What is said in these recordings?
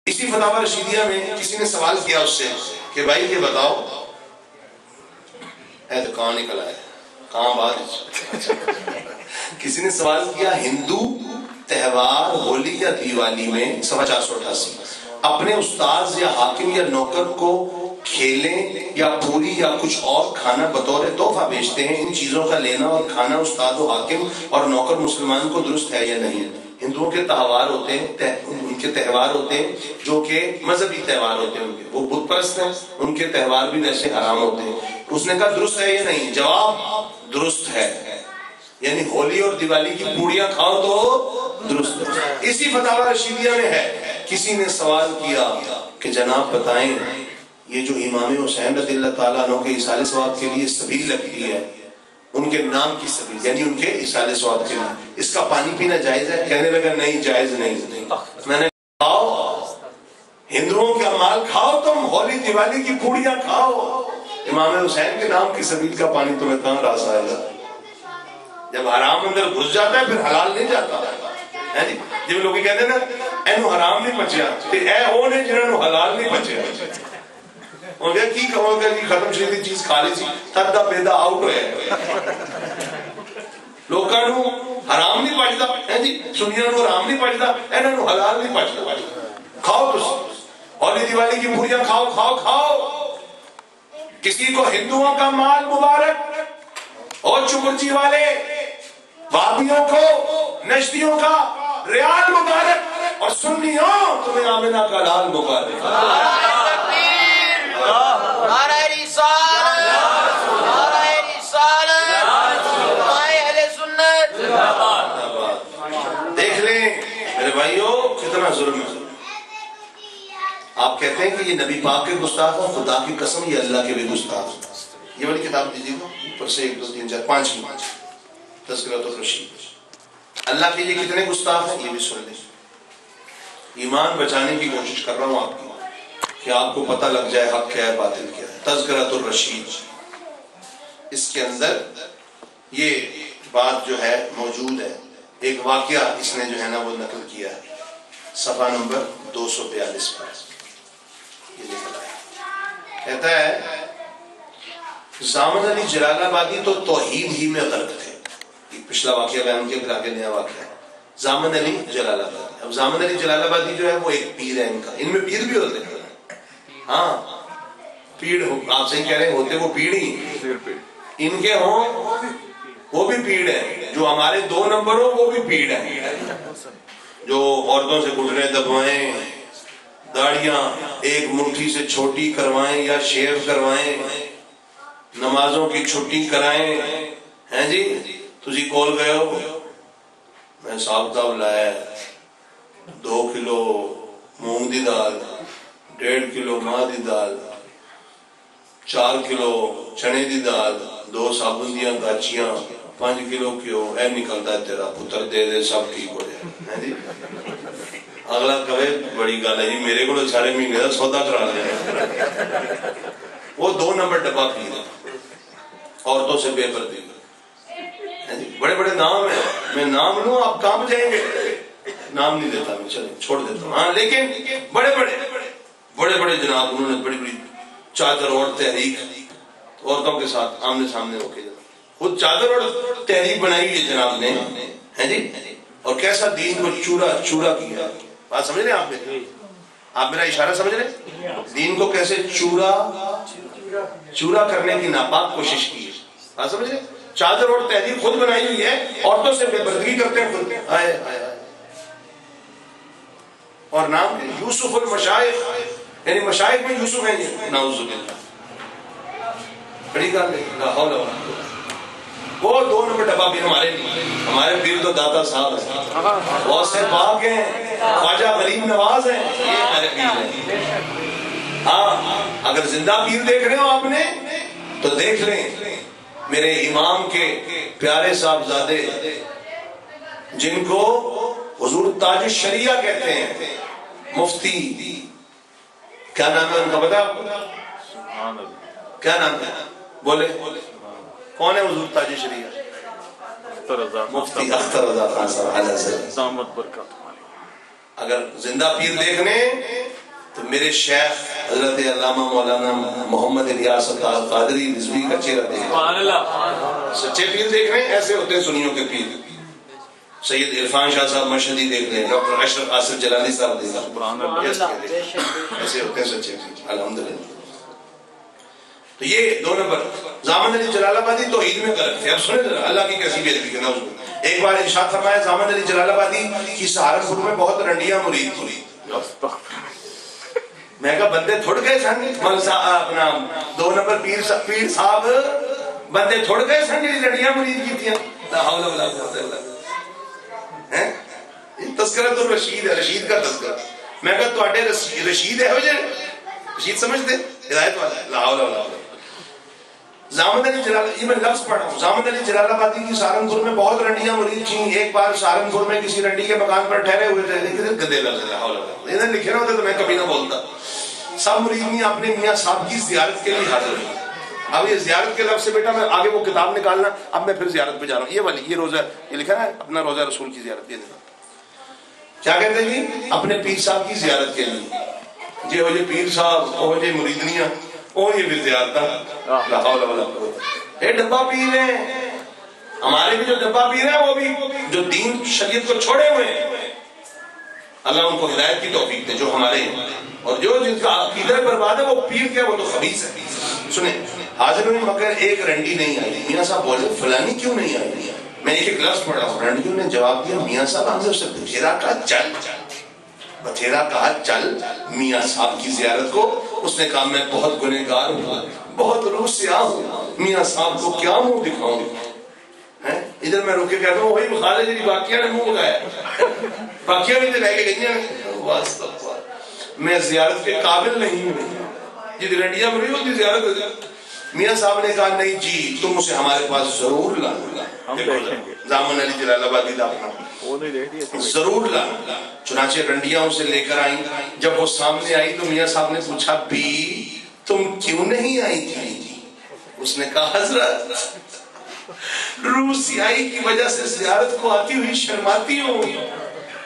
اسی فتاوی رشیدیہ میں کسی نے سوال کیا اس سے کہ بھائی یہ بتاؤ، اے تو کہاں نکل آئے کہاں بات کسی نے سوال کیا ہندو تہوار ہولی یا دیوالی میں 488 اپنے استاذ یا حاکم یا نوکر کو کھیلیں یا پوری یا کچھ اور کھانا بطور تحفہ بیچتے ہیں، ان چیزوں کا لینا اور کھانا استاد و حاکم اور نوکر مسلمان کو درست ہے یا نہیں؟ ہندوؤں کے تہوار ہوتے ہیں، ان کے تہوار ہوتے ہیں جو کہ مذہبی تہوار ہوتے ہیں، ان کے وہ بت پرست ہیں، ان کے تہوار بھی ویسے حرام ہوتے ہیں۔ اس نے کہا درست ہے یا نہیں؟ جواب درست ہے، یعنی ہولی اور دیوالی کی پوڑیاں کھاؤ تو درست ہے۔ اسی فتاوی رشیدیہ میں ہے، کسی نے سوال کیا کہ جناب بتائیں یہ جو امام حسین رضی اللہ تعالیٰ عنہ کے ایصال ثواب کے لیے سبیل لگتی ہے، ان کے نام کی سبیل یعنی ان کے ایصال ثواب کے لیے، اس کا پانی پینا جائز ہے؟ کہنے لگا نہیں جائز نہیں۔ میں نے کہا ہندوؤں کا مال کھاؤ تم، ہولی دیوالی کی پوڑیاں کھاؤ، امام حسین کے نام کی سبیل کا پانی تمہیں کہاں راس آئے گا؟ جب حرام اندر گھس جاتا ہے پھر حلال نہیں جاتا ہے جی۔ جب لوگ کہتے ہیں نا اینو حرام نہیں پچیا، پھر اے وہ نے جنہوں حلال نہیں پچیا، وہ کہا کی کہوں گا جی ختم شدی چیز کھا لی سی تب دا پیدا آؤٹ ہوئے لوگاں نو حرام نہیں پچدا ہے جی، سنیاں نو حرام نہیں پچدا، انہاں نو حلال نہیں پچدا۔ کھاؤ تسی ہولی دیوالی کی پوریاں کھاؤ کھاؤ کھاؤ۔ کسی کو ہندوؤں کا مال مبارک اور چپرچی والے بابیوں کو نشتیوں کا ریال مبارک اور سنیوں تمہیں آمنہ کا لال مبارک۔ دیکھ لیں میرے بھائیوں کتنا ظلم ہے۔ آپ کہتے ہیں کہ یہ نبی پاک کے گستاخ ہوں، خدا کی قسم یہ اللہ کے بھی گستاخ ہیں۔ یہ والی کتاب دیجیے گا اوپر سے 1 2 3 4 5 کی تذکرۃ الرشید۔ اللہ کے یہ کتنے گستاخ ہیں یہ بھی سن لیں۔ ایمان بچانے کی کوشش کر رہا ہوں آپ کی کہ آپ کو پتہ لگ جائے حق کیا ہے باطل کیا ہے۔ تذکرۃ الرشید، اس کے اندر یہ بات جو ہے موجود ہے، ایک واقعہ اس نے جو ہے نا وہ نقل کیا ہے صفحہ نمبر 242 پر۔ یہ لکھا ہے، کہتا ہے زامن علی جلال آبادی تو توحید ہی میں غرق تھے۔ یہ پچھلا واقعہ بیان کیا، پھر آگے نیا واقعہ ہے۔ زامن علی جلال آبادی، اب زامن علی جلال آبادی جو ہے وہ ایک پیر ہے ان کا، ان میں پیر بھی ہوتے ہیں، ہاں پیڑ آپ صحیح کہہ رہے ہیں، ہوتے وہ پیڑ ہی ان کے ہوں وہ بھی پیڑ ہے، جو ہمارے 2 نمبر ہو وہ بھی پیڑ ہے، جو عورتوں سے گھٹنے دبوائیں، داڑیاں ایک مٹھی سے چھوٹی کروائیں یا شیو کروائیں، نمازوں کی چھٹی کرائیں، ہیں جی تسی کول گئے ہو میں صاحب صاحب لایا 2 کلو مونگ دی دال، 1.5 کلو ماہ دی دال، 4 کلو چنے دی دال، 2 صابن دیاں گاچیاں، 5 کلو کیوں اے نکلتا ہے تیرا پتر دے دے سب ٹھیک ہو جائے جی۔ اگلا کہے بڑی گل ہے جی میرے کو سارے مہینے کا سودا کرا دیا، وہ 2 نمبر ڈبہ پی رہا، عورتوں سے بے پردگی، بڑے بڑے نام ہیں، میں نام لوں آپ کام جائیں گے، نام نہیں دیتا میں، چلیں چھوڑ دیتا ہوں، ہاں لیکن بڑے بڑے جناب انہوں نے بڑی بڑی چادر اور تحریک عورتوں کے ساتھ آمنے سامنے ہو کے خود چادر اور تحریک بنائی ہوئی جناب نے، ہے جی، اور کیسا دین کو چورا کیا۔ بات سمجھ رہے ہیں آپ نے؟ آپ میرا اشارہ سمجھ رہے ہیں؟ دین کو کیسے چورا کرنے کی ناپاک کوشش کی ہے، بات سمجھ رہے ہیں؟ چادر اور تحریک خود بنائی ہوئی ہے، عورتوں سے بے پردگی کرتے ہیں خود، آئے اور نام یوسف المشائخ، یعنی مشائخ میں یوسف ہیں یہ، نعوذ باللہ، بڑی گل ہے، لا حول ولا قوت۔ وہ 2 نمبر ڈبہ بھی ہمارے پیر تو داتا صاحب ہیں، بہت سے پاک ہیں، خواجہ غریب نواز ہیں، یہ ہمارے پیر ہیں۔ ہاں اگر زندہ پیر دیکھ رہے ہو آپ نے تو دیکھ لیں میرے امام کے پیارے صاحبزادے جن کو حضور تاج الشریعہ کہتے ہیں، مفتی کیا نام ہے ان کا پتا؟ کیا نام ہے بولے؟ کون ہے حضور تاج الشریعہ؟ مفتی اختر رضا خان صاحب، اگر زندہ پیر دیکھنے تو میرے شیخ حضرت علامہ مولانا محمد الیاس قادری رضوی کا چہرہ دیکھنا. سچے پیر دیکھ رہے ہیں ایسے ہوتے ہیں سنیوں کے پیر. سید عرفان شاہ صاحب مشہدی دیکھ لیں, ڈاکٹر اشرف آصف جلالی صاحب دیکھ لیں, ایسے ہوتے ہیں سچے پیر الحمدللہ. تو یہ 2 نمبر. زامن علی جلال آبادی توحید میں غلط تھے. اب سنیں ذرا اللہ کی کیسی بے ادبی کرنا اس کو. ایک بار ارشاد فرمایا زامن علی جلال آبادی کی سہارنپور میں بہت رنڈیاں مرید تھی. میں کہا بندے تھوڑ گئے سن اپنا 2 نمبر پیر صاحب بندے تھوڑ گئے سن جی رنڈیاں مرید کی تھیں. لا حول ولا قوت الا باللہ. تذکرہ تو رشید ہے, رشید کا تذکرہ. میں کہا تواڈے رشید ہے ہو جائے رشید سمجھتے ہدایت والا. لا حول ولا قوت. زامن علی جلال, یہ میں لفظ پڑھا ہوں, زامن علی جلال آبادی کی سہارنپور میں بہت رنڈیاں مرید تھیں. ایک بار سہارنپور میں کسی رنڈی کے مکان پر ٹھہرے ہوئے تھے. گدے لفظ انہیں لکھے نہ ہوتے تو میں کبھی نہ بولتا. سب مریدنی اپنے میاں صاحب کی زیارت کے لیے حاضر ہوئی. اب یہ زیارت کے لفظ سے بیٹا میں آگے وہ کتاب نکالنا, اب میں پھر زیارت پہ جا رہا ہوں. یہ والی یہ روزہ یہ لکھا ہے اپنا روزہ رسول کی زیارت. یہ کیا کہتے ہیں جی اپنے پیر صاحب کی زیارت کے لیے. جی ہو جی پیر صاحب ہو جی مریدنیاں او یہ بھی زیارتاں. لا حول ولا قوت. یہ ڈبہ پیر ہیں ہمارے بھی, جو ڈبہ پیر ہیں وہ بھی جو دین شریعت کو چھوڑے ہوئے ہیں. اللہ ان کو ہدایت کی توفیق دے جو ہمارے ہیں. اور جو جن کا عقیدہ برباد ہے وہ پیر کیا وہ تو خبیث ہے. سنیں حاضر ہوئی مگر ایک رنڈی نہیں آئی. میاں صاحب بولے فلانی کیوں نہیں آئی. میں ایک لفظ پڑھا ہوں. رنڈیوں نے جواب دیا میاں صاحب ہم نے اسے بتھیرا کہا چل, بتھیرا کہا چل میاں صاحب کی زیارت کو. اس نے کہا میں بہت گنہگار ہوں, بہت روح سیاہ ہوں, میاں صاحب کو کیا منہ دکھاؤں. ادھر میں روک کے کہتا ہوں وہی خالد جی باقیہ نے منہ لگایا, باقیہ بھی تو لے کے گئی ہیں. میں زیارت کے قابل نہیں ہوں. جی رنڈیاں مری ہوتی زیارت ہو جائے. میاں صاحب نے کہا نہیں جی تم اسے ہمارے پاس ضرور لانا. زامن علی جلال آبادی دا اپنا ضرور لانا. چنانچہ رنڈیاں اسے لے کر آئیں. جب وہ سامنے آئی تو میاں صاحب نے پوچھا بی تم کیوں نہیں آئی تھی. اس نے کہا حضرت روح سیاہی کی وجہ سے زیارت کو آتی ہوئی شرماتی ہوں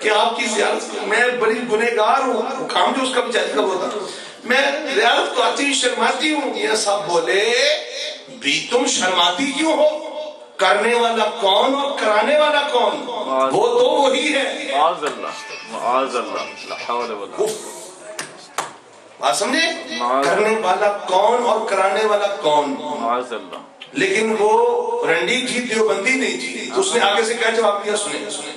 کہ آپ کی زیارت میں بڑی گنہگار ہوں. کام جو اس کا بیچاری کا ہوتا میں زیارت کو آتی ہوئی شرماتی ہوں. یہ سب بولے بھی تم شرماتی کیوں ہو, کرنے والا کون اور کرانے والا کون, وہ تو وہی ہے. معاذ اللہ لا حول ولا قوت. بات سمجھے, کرنے والا کون اور کرانے والا کون. معاذ اللہ. لیکن وہ رنڈی تھی دیوبندی نہیں تھی. اس نے آگے سے کیا جواب دیا سنیں.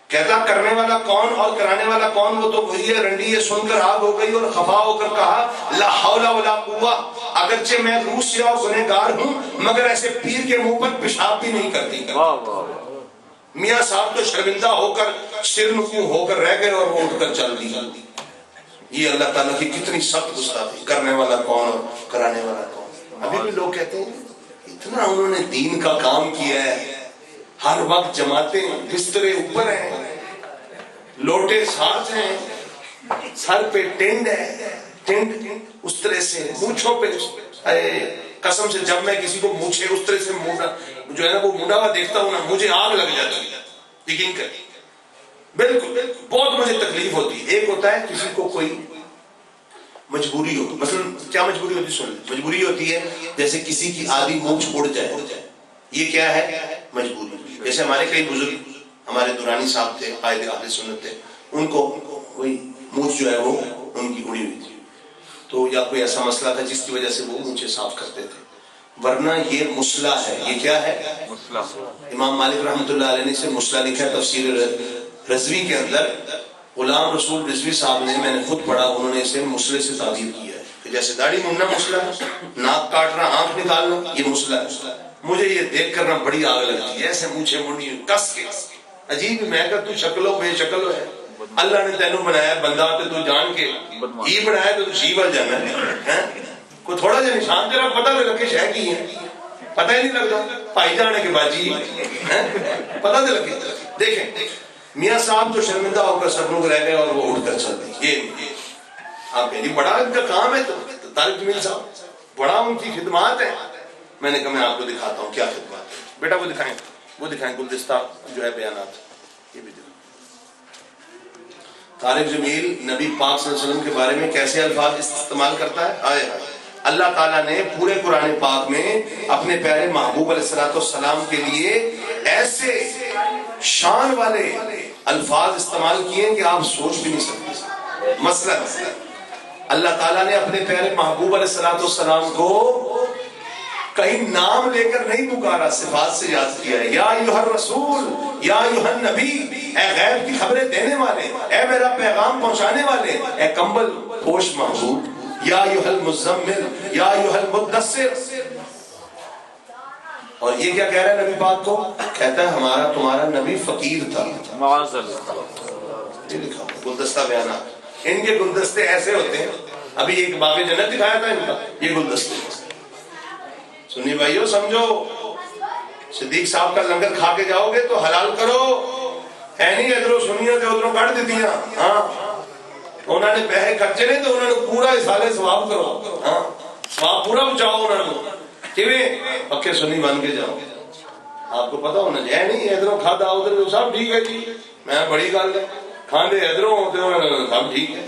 کہتا کرنے والا کون اور کرانے والا کون وہ تو وہی ہے. رنڈی یہ سن کر آگ ہو گئی اور خفا ہو کر کہا لا حول ولا قوت. اگرچہ میں روح سیاہ اور گنہگار ہوں مگر ایسے پیر کے منہ پر پیشاب بھی نہیں کرتی. میاں صاحب تو شرمندہ ہو کر سر نکو ہو کر رہ گئے اور وہ اٹھ کر چل دی. یہ اللہ تعالیٰ کی کتنی سخت گستاخی, کرنے والا کون اور کرانے والا کون. ابھی بھی لوگ کہتے ہیں اتنا انہوں نے دین کا کام کیا ہے, ہر وقت جماعتیں بسترے اوپر ہیں, لوٹے ساتھ ہیں, سر پہ ٹینڈ ہے, ٹینڈ اس طرح سے مونچھوں پہ. قسم سے جب میں کسی کو مونچھے اس طرح سے مونڈا جو ہے نا وہ مونڈا ہوا دیکھتا ہوں نا مجھے آگ لگ جاتی ہے. یقین کر بالکل بہت مجھے تکلیف ہوتی ہے. ایک ہوتا ہے کسی کو کوئی مجبوری ہو, مثلا کیا مجبوری ہوتی سن لیں. مجبوری ہوتی ہے جیسے کسی کی آدھی مونچھ اڑ جائے, یہ کیا ہے مجبوری. جیسے ہمارے کئی بزرگ ہمارے دورانی صاحب تھے قائد اہل سنت تھے, ان کو وہی مونچھ جو ہے وہ ان کی اڑی ہوئی تھی. تو یا کوئی ایسا مسئلہ تھا جس کی وجہ سے وہ مونچھیں صاف کرتے تھے. ورنہ یہ مسئلہ ہے. یہ کیا ہے مسئلہ. امام مالک رحمۃ اللہ علیہ نے سے مسئلہ لکھا ہے تفسیر رضوی کے اندر. غلام رسول رضوی صاحب نے, میں نے خود پڑھا, انہوں نے اسے مسئلے سے تعبیر کیا ہے کہ جیسے داڑھی موننا مسئلہ ہے, ناک کاٹنا آنکھ نکالنا یہ مسئلہ ہے. مجھے یہ دیکھ کر نہ بڑی آگ لگتی ہے ایسے مونچھیں منڈی کس کے عجیب. میں کہ تو شکلو بے شکل ہے, اللہ نے تینوں بنایا بندہ تو جان کے ہی بنایا تو شی بل جانا ہے. کوئی تھوڑا جا نشان تیرا پتہ تو لگے شہ کی ہے, پتہ ہی نہیں لگتا بھائی جانے کے باجی پتہ تو لگے. دیکھیں میاں صاحب جو شرمندہ ہو کر سرنگ رہ گئے اور وہ اٹھ کر چل دی. یہ آپ کہیں بڑا ان کا کام ہے. تو طارق جمیل صاحب بڑا ان کی خدمات ہے. میں نے کہا میں آپ کو دکھاتا ہوں کیا خدمات ہے. بیٹا وہ دکھائیں گلدستہ جو ہے بیانات, یہ بھی طارق جمیل نبی پاک صلی اللہ علیہ وسلم کے بارے میں کیسے الفاظ استعمال کرتا ہے؟ آئے اللہ تعالیٰ نے پورے قرآن پاک میں اپنے پیارے محبوب علیہ السلام کے لیے ایسے شان والے الفاظ استعمال کیے کہ آپ سوچ بھی نہیں سکتے. مثلا اللہ تعالیٰ نے اپنے پیارے محبوب علیہ السلام کو کہیں نام لے کر نہیں پکارا، صفات سے یاد کیا ہے. یا ایھا الرسول، یا ایھا النبی، اے غیب کی خبریں دینے والے، اے میرا پیغام پہنچانے والے، اے کمبل پوش محبوب، یا ایھا المزمل، یا ایھا المدثر. اور یہ کیا کہہ رہا ہے نبی پاک کو؟ کہتا ہے ہمارا تمہارا نبی فقیر تھا. معاذ اللہ. یہ لکھا گلدستہ بیانات، ان کے گلدستے ایسے ہوتے ہیں. ابھی ایک باغ جنت دکھایا تھا ان کا، یہ گلدستے. سنی بھائیو سمجھو، صدیق صاحب کا لنگر کھا کے جاؤ گے تو حلال کرو، ہے نہیں ادھروں سنیاں تے ادھروں کٹ دیتی ہیں. ہاں انہوں نے پیسے خرچے نہیں تو انہوں نے پورا اصالے ثواب کرو. ہاں ثواب پورا بچاؤ انہوں نے. پکے سنی بن کے جاؤ. آپ کو پتا ہونا ہے نہیں ادھروں کھادا ادھر سب ٹھیک ہے جی، میں بڑی گل ہے کھاندے ادھروں سب ٹھیک ہے.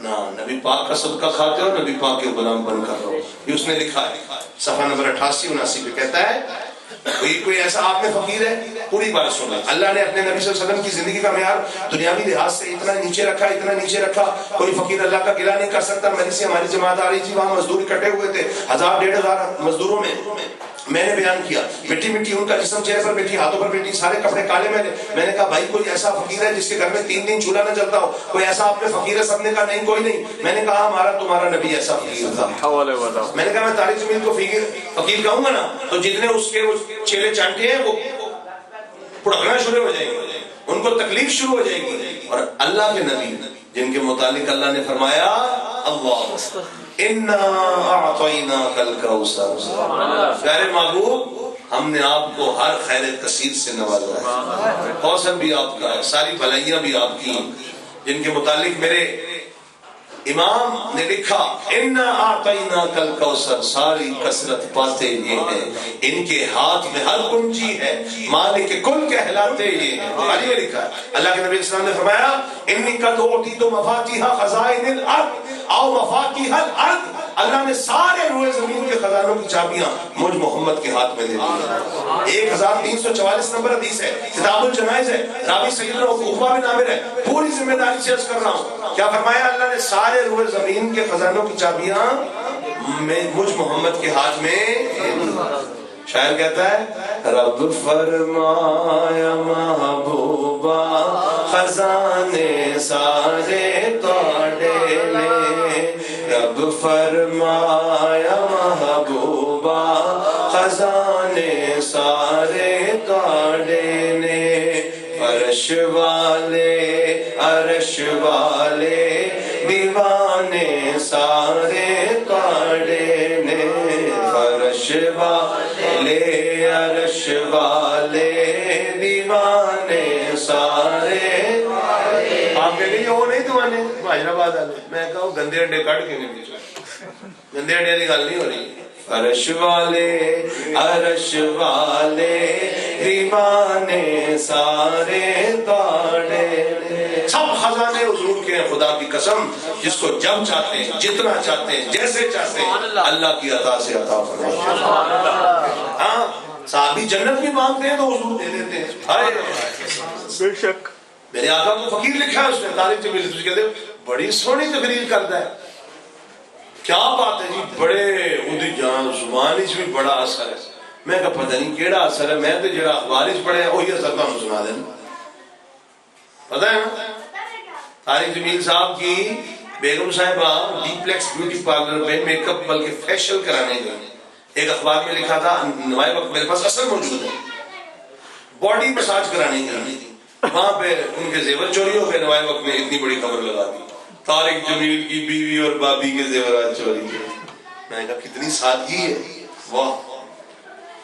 نہ نبی پاک کا صدقہ کھاتے ہو، نبی پاک کے غلام بن کر رہو. یہ اس نے لکھا ہے صفحہ نمبر 88-79 پہ. کہتا ہے کوئی ایسا آپ میں فقیر ہے؟ پوری بات سننا. اللہ نے اپنے نبی صلی اللہ علیہ وسلم کی زندگی کا معیار دنیاوی لحاظ سے اتنا نیچے رکھا، اتنا نیچے رکھا. کوئی فقیر اللہ کا گلہ نہیں کر سکتا. میری سے ہماری جماعت آ رہی تھی، وہاں مزدور اکٹھے ہوئے تھے 1000-1500 مزدوروں میں نے بیان کیا مٹی مٹی ان کا جسم، چہرے پر مٹی، ہاتھوں پر مٹی، سارے کپڑے کالے. میں نے کہا بھائی کوئی ایسا فقیر ہے جس کے گھر میں 3 دن چولہا نہ جلتا ہو؟ کوئی ایسا آپ میں فقیر ہے؟ سب نے کہا نہیں کوئی نہیں. میں نے کہا ہمارا تمہارا نبی ایسا فقیر تھا. میں نے کہا میں طارق جمیل کو فقیر کہوں گا نا تو جتنے اس کے چیلے چانٹے ہیں وہ پڑکنا شروع ہو جائیں گے، ان کو تکلیف شروع ہو جائے گی. اور اللہ کے نبی جن کے متعلق اللہ نے فرمایا اللہ انا اعطیناک الکوثر، پیارے محبوب ہم نے آپ کو ہر خیر کثیر سے نوازا ہے، کوثر بھی آپ کا ہے، ساری بھلائیاں بھی آپ کی. جن کے متعلق میرے امام نے لکھا انا اعطیناک الکوثر، ساری کثرت باتیں یہ ہیں، ان کے ہاتھ میں ہر کنجی ہے، مالک کل کہلاتے یہ ہیں. بخاری میں لکھا ہے اللہ کے نبی علیہ السلام نے فرمایا انی قد اعطیت مفاتیح خزائن الارض او مفاتیح الارض، اللہ نے سارے روئے زمین کے خزانوں کی چابیاں مجھ محمد کے ہاتھ میں دے دی. 1344 نمبر حدیث ہے، کتاب الجنائز ہے، راوی سیدنا عقبہ بن عامر ہے. پوری ذمہ داری سے عرض کر رہا ہوں، کیا فرمایا اللہ نے؟ سارے روئے زمین کے خزانوں کی چابیاں مجھ محمد کے ہاتھ میں. شاعر کہتا ہے رب فرمایا محبوبہ خزانے سارے توڑے نے، رب فرمایا محبوبہ خزانے سارے توڑے نے، فرش والے عرش والے دیوانے سارے توڑے نے، فرش والے عرش والے دیوانے سارے. آپ کہیں گے وہ نہیں دیوانے حیدرآباد والے، میں کہا گندے انڈے کٹ کے نہیں بیچ، گندے انڈے کی گل نہیں ہو رہی. فرش والے عرش والے دیوانے سارے توڑے، سب خزانے حضور کے ہیں خدا کی قسم. جس کو جب چاہتے ہیں، جتنا چاہتے ہیں، جیسے چاہتے ہیں، اللہ کی عطا سے عطا فرمائے. ہاں صحابی جنت بھی مانگتے ہیں تو حضور دے دیتے ہیں. بے شک میرے آقا کو فقیر لکھا ہے اس نے، طارق جمیل کہتے ہیں بڑی سونی تقریر کرتا ہے. کیا بات ہے جی، بڑے اودی جان زبان بھی بڑا اثر ہے. میں کہا پتہ نہیں کیڑا اثر ہے، میں تو جڑا اخبار پڑھے وہی اثر تمہیں سنا دینا. پتہ ہے نا طارق جمیل صاحب کی بیگم صاحبہ ڈیپلیکس بیوٹی پارلر میں میک اپ بلکہ فیشل کرانے گئے. ایک اخبار میں لکھا تھا نوائے وقت میرے پاس اثر موجود ہے، باڈی مساج کرانے گئے. وہاں پہ ان کے زیور چوری ہو گئے. نوائے وقت نے اتنی بڑی خبر لگا دی طارق جمیل کی بیوی اور بابی کے زیورات چوری ہوئے. میں نے کہا کتنی سادگی ہے، واہ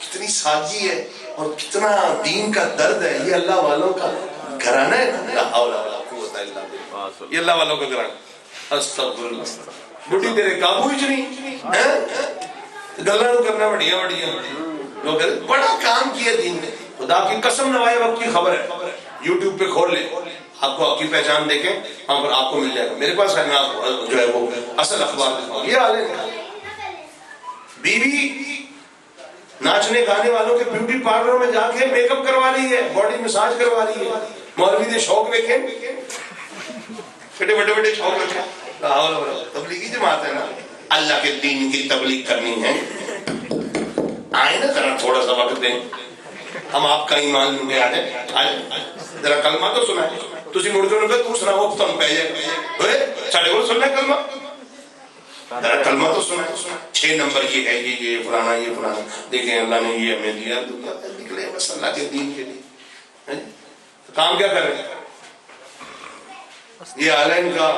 کتنی سادگی ہے اور کتنا دین کا درد ہے. یہ اللہ والوں کا گھرانہ ہے نا، لا حول ولا قوت الا باللہ، یہ اللہ والوں کا گھرانہ. استغفر اللہ. بڈھی تیرے قابو ہی نہیں گلاں کرنا بڑیاں بڑیاں لوگ بڑا کام کیا دین نے. خدا کی قسم نوائے وقت کی خبر ہے، یوٹیوب پہ کھول لے. آپ کو آپ کی پہچان دیکھیں وہاں پر آپ کو مل جائے گا. میرے پاس ہے، میں جو ہے وہ اصل اخبار دکھاؤں. یہ حال ہے. بیوی ناچنے گانے والوں کے بیوٹی پارلر میں جا کے میک اپ کروا رہی ہے، باڈی مساج کروا رہی ہے. مولوی نے شوق دیکھے، بڑے بڑے شوق رکھے. تبلیغی جماعت ہے نا، اللہ کے دین کی تبلیغ کرنی ہے، آئے نا ذرا تھوڑا سا وقت دیں، ہم آپ کا ایمان لیں گے. آ جائیں ذرا کلمہ تو سنا ہے. تھی مڑ کے تو سنا وہ تم پہ جائے ساڑھے کو سننا کلمہ، ذرا کلمہ تو سنا. 6 نمبر یہ ہے، یہ فلانا، یہ فلانا. دیکھیں اللہ نے یہ ہمیں دیا، نکلے بس اللہ کے دین کے لیے. کام کیا کر رہے ہیں؟ یہ حال ہے ان کا.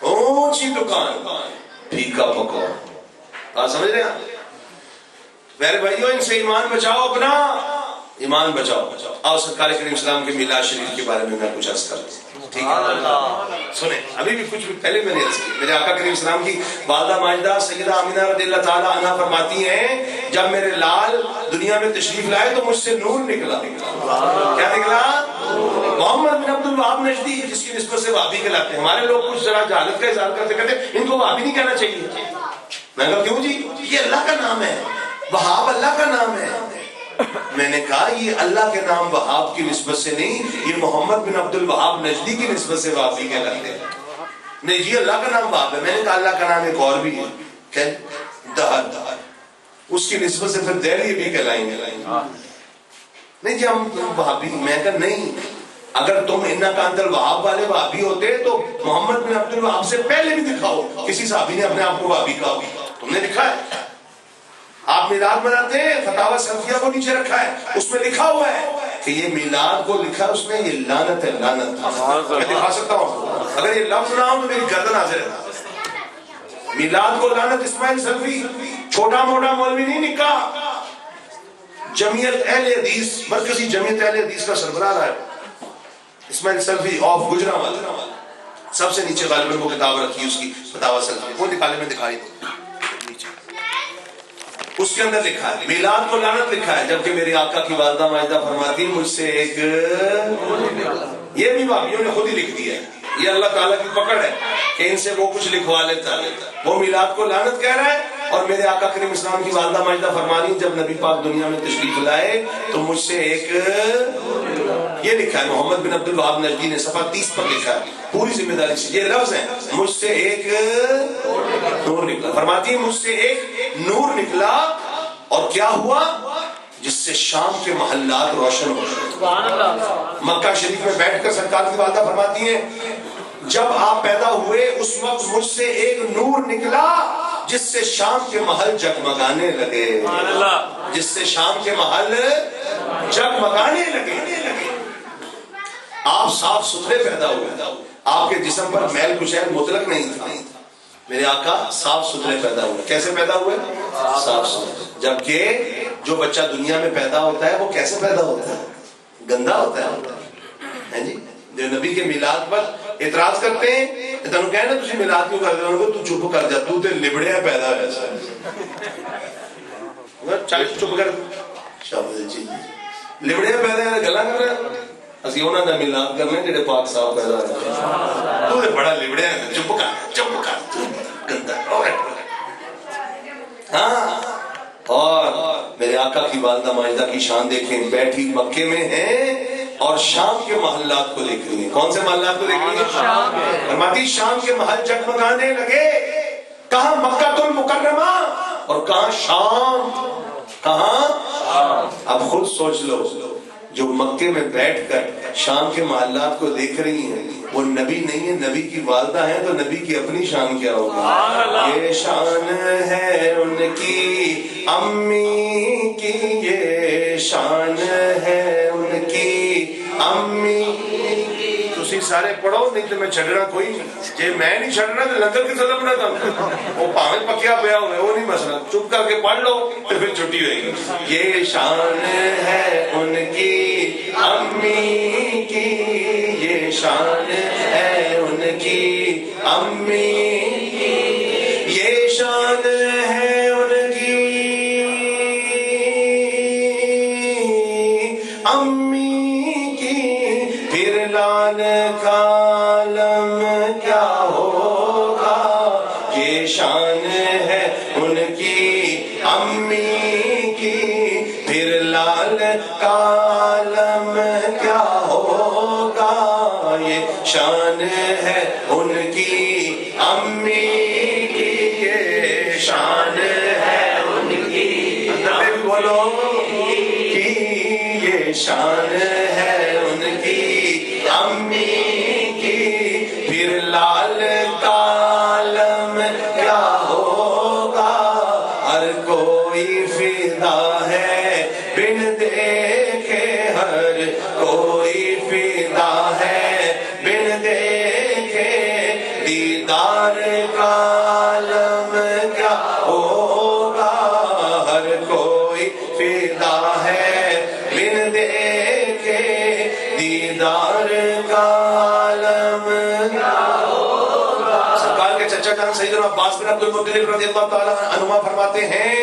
اونچی دکان پھیکا پکا. آپ سمجھ رہے ہیں؟ میرے بھائیوں ان سے ایمان بچاؤ، اپنا ایمان بچاؤ. آؤ سرکار کریم اسلام کے میلاد شریف کے بارے میں کچھ عرض کرتا ہوں. ٹھیک ہے سنیں، ابھی بھی کچھ پہلے میں نے عرض کی. میرے آقا کریم اسلام کی والدہ ماجدہ سیدہ آمینہ رضی اللہ تعالی عنہا فرماتی ہیں جب میرے لال دنیا میں تشریف لائے تو مجھ سے نور نکلا. کیا نکلا؟ محمد بن عبد الوہاب نجدی، جس کی نسبت سے وہابی کہلاتے ہیں. ہمارے لوگ کچھ ذرا جہالت کا اظہار کرتے کہتے ان کو وہابی نہیں کہنا چاہیے. میں کہا کیوں جی؟ یہ اللہ کا نام ہے، وہاب اللہ کا نام ہے. میں نے کہا یہ اللہ کے نام وہاب کی نسبت سے نہیں، یہ محمد بن عبد الوہاب نجدی کی نسبت سے وہابی کہلاتے ہیں. نہیں جی اللہ کا نام وہاب ہے. میں نے کہا اللہ کا نام ایک اور بھی ہے، دہر، اس کی نسبت سے پھر دہلی بھی کہلائیں گے. نہیں جی ہم وہابی. میں کہا نہیں، اگر تم انا کانت الوہاب والے وہابی ہوتے تو محمد بن عبد الوہاب سے پہلے بھی دکھاؤ کسی صحابی نے اپنے آپ کو وہابی کہا. تم نے لکھا ہے. آپ میلاد مناتے ہیں، فتاوی سلفیہ کو نیچے رکھا ہے، اس میں لکھا ہوا ہے کہ یہ میلاد کو لکھا اس میں یہ لعنت ہے. لعنت میں دکھا سکتا ہوں، اگر یہ لفظ نہ ہو تو میری گردن حاضر ہے. میلاد کو لعنت اسماعیل سلفی چھوٹا موٹا مولوی نہیں نکا، جمعیت اہل حدیث، مرکزی جمعیت اہل حدیث کا سربراہ ہے اسماعیل سلفی آف گجرانوالہ. سب سے نیچے غالباً وہ کتاب رکھی اس کی فتاوی سلفی، وہ نکالے میں دکھائی دوں. اس کے اندر لکھا ہے میلاد کو لعنت لکھا ہے، جبکہ میری آقا کی والدہ ماجدہ فرماتی مجھ سے ایک، یہ بھی بھابیوں نے خود ہی لکھ دیا ہے. یہ اللہ تعالیٰ کی پکڑ ہے کہ ان سے وہ کچھ لکھوا لیتا ہے. وہ میلاد کو لعنت کہہ رہا ہے اور میرے آقا کریم اسلام کی والدہ ماجدہ فرمانی جب نبی پاک دنیا میں تشریف لائے تو مجھ سے ایک، یہ لکھا ہے محمد بن عبد الوہاب نجدی نے صفحہ 30 پر لکھا ہے پوری ذمہ داری سے. یہ لفظ ہے مجھ سے ایک نور نکلا. فرماتی ہے مجھ سے ایک نور نکلا اور کیا ہوا؟ جس سے شام کے محلات روشن ہو گئے. مکہ شریف میں بیٹھ کر سرکار کی والدہ فرماتی ہیں جب آپ پیدا ہوئے اس وقت مجھ سے ایک نور نکلا جس سے شام کے محل جگمگانے لگے. جس سے شام کے محل جگمگانے لگے. آپ صاف ستھرے پیدا ہوئے، آپ کے جسم پر میل کچیل مطلق نہیں تھا. میرے آقا صاف ستھرے پیدا ہوئے. کیسے پیدا ہوئے؟ صاف ستھرے. جبکہ جو بچہ دنیا میں پیدا ہوتا ہے وہ کیسے پیدا ہوتا ہے؟ گندا ہوتا ہے جی. جو نبی کے میلاد پر اعتراض کرتے ہیں تنو کہنا تجھے میلاد کیوں کرتے ہیں؟ تو چپ کر جا، تو تے لبڑیا پیدا ہوا ہے. چالیس چپ کر جی لبڑیا پیدا ہے گلا کر رہے ہیں. اسی انہاں دا میلاد کرنے جڑے پاک صاحب پیدا ہوئے. تو تے بڑا لبڑیا ہے، چپ کر گندا. ہاں اور میرے آقا کی والدہ ماجدہ کی شان دیکھیں، بیٹھی مکے میں ہیں اور شام کے محلات کو دیکھ رہی ہیں. کون سے محلات کو دیکھ رہی ہیں؟ فرماتی شام کے محل جگمگانے لگے. کہاں؟ مکہ المکرمہ اور کہاں؟ شام. کہاں؟ اب خود سوچ لو، جو مکے میں بیٹھ کر شام کے محلات کو دیکھ رہی ہیں وہ نبی نہیں ہے، نبی کی والدہ ہیں، تو نبی کی اپنی شان کیا ہوگی؟ یہ شان ہے ان کی امی کی، یہ شان ہے ان کی امی. تسی سارے پڑھو نہیں تو میں چھڑنا کوئی نہیں. جے میں نہیں چھڑنا تو لنگر کی سزا بنا تھا. وہ پاویں پکیا پیا ہوئے وہ نہیں مسئلہ، چپ کر کے پڑھ لو تو پھر چھٹی ہوئے گی. یہ شان ہے ان کی امی کی، یہ شان ہے ان کی امی کی، یہ شان ہے ان کی امی کی. پھر لال کا عالم کیا ہوگا، یہ شان ہے ان کی امی کی، پھر لال کا عالم کیا ہوگا، یہ شان ہے ان کی امی کی، یہ شان ہے ان کی، بولو کی، یہ شان ہے ان کی امی کی، پھر لال کا عالم کیا ہوگا، ہر کوئی فدا ہے بن دیکھے، ہر کوئی فدا ہے بن دیکھے، دیدار کا عالم کیا ہوگا، ہر کوئی فدا ہے بن دیکھے، دیدار کا عالم کیا ہوگا۔ سرکار کے چچا جان سیدنا عباس بن عبد المطلب رضی اللہ تعالیٰ عنہما فرماتے ہیں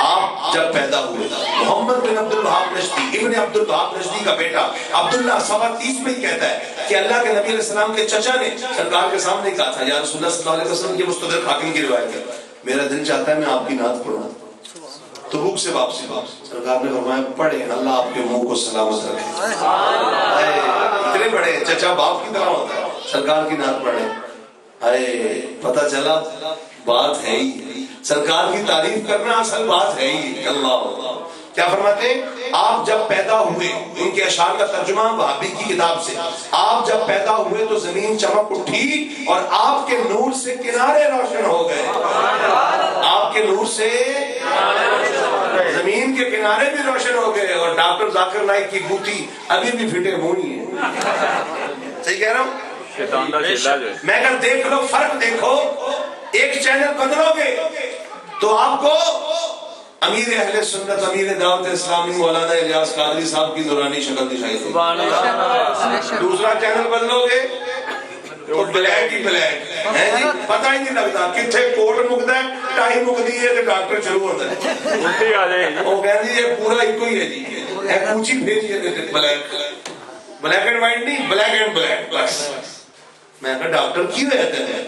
آپ جب پیدا ہوئے، محمد بن عبد الوہاب نجدی ابن عبد الوہاب نجدی کا بیٹا عبداللہ 30 میں ہی کہتا ہے کہ اللہ کے نبی علیہ السلام کے چچا نے سرکار کے سامنے کہا تھا یا رسول اللہ صلی اللہ علیہ وسلم، یہ مستدرک حاکم کی روایت ہے، میرا دل چاہتا ہے میں آپ کی نعت پڑھوں۔ تبوک سے واپسی سرکار نے فرمایا پڑھیں، اللہ آپ کے منہ کو سلامت رکھے۔ اتنے بڑے چچا باپ کی طرح ہوتا ہے، سرکار کی نعت پڑھیں، پتہ چلا بات ہے ہی، سرکار کی تعریف کرنا اصل بات ہے ہی۔ اللہ کیا فرماتے ہیں، آپ جب پیدا ہوئے، ان کے اشعار کا ترجمہ وہابی کی کتاب سے، آپ جب پیدا ہوئے تو زمین چمک اٹھی اور آپ کے نور سے کنارے روشن ہو گئے، آپ کے نور سے زمین کے کنارے بھی روشن ہو گئے، اور ڈاکٹر ذاکر نائک کی بوٹی ابھی بھی پھٹے ہونی ہے۔ صحیح کہہ رہا ہوں؟ میں اگر دیکھ لو، فرق دیکھو، ایک چینل بدلو گے تو آپ کو امیر اہل سنت، امیر دعوت اسلامی مولانا الیاس قادری صاحب کی نورانی شکل دکھائی دے گی۔ دوسرا چینل بدلو گے تو بلیک ہی بلیک ہے جی، پتہ ہی نہیں لگتا کتنے کوٹ مکتا ہے، ٹائی مکتی ہے تو ڈاکٹر شروع ہوتا ہے، وہ کہتے ہیں یہ پورا ایک ہی ہے جی، پوچھی بھیجیے بلیک، بلیک اینڈ وائٹ نہیں، بلیک اینڈ بلیک بس۔ میں کہا ڈاکٹر کیوں رہتے ہیں؟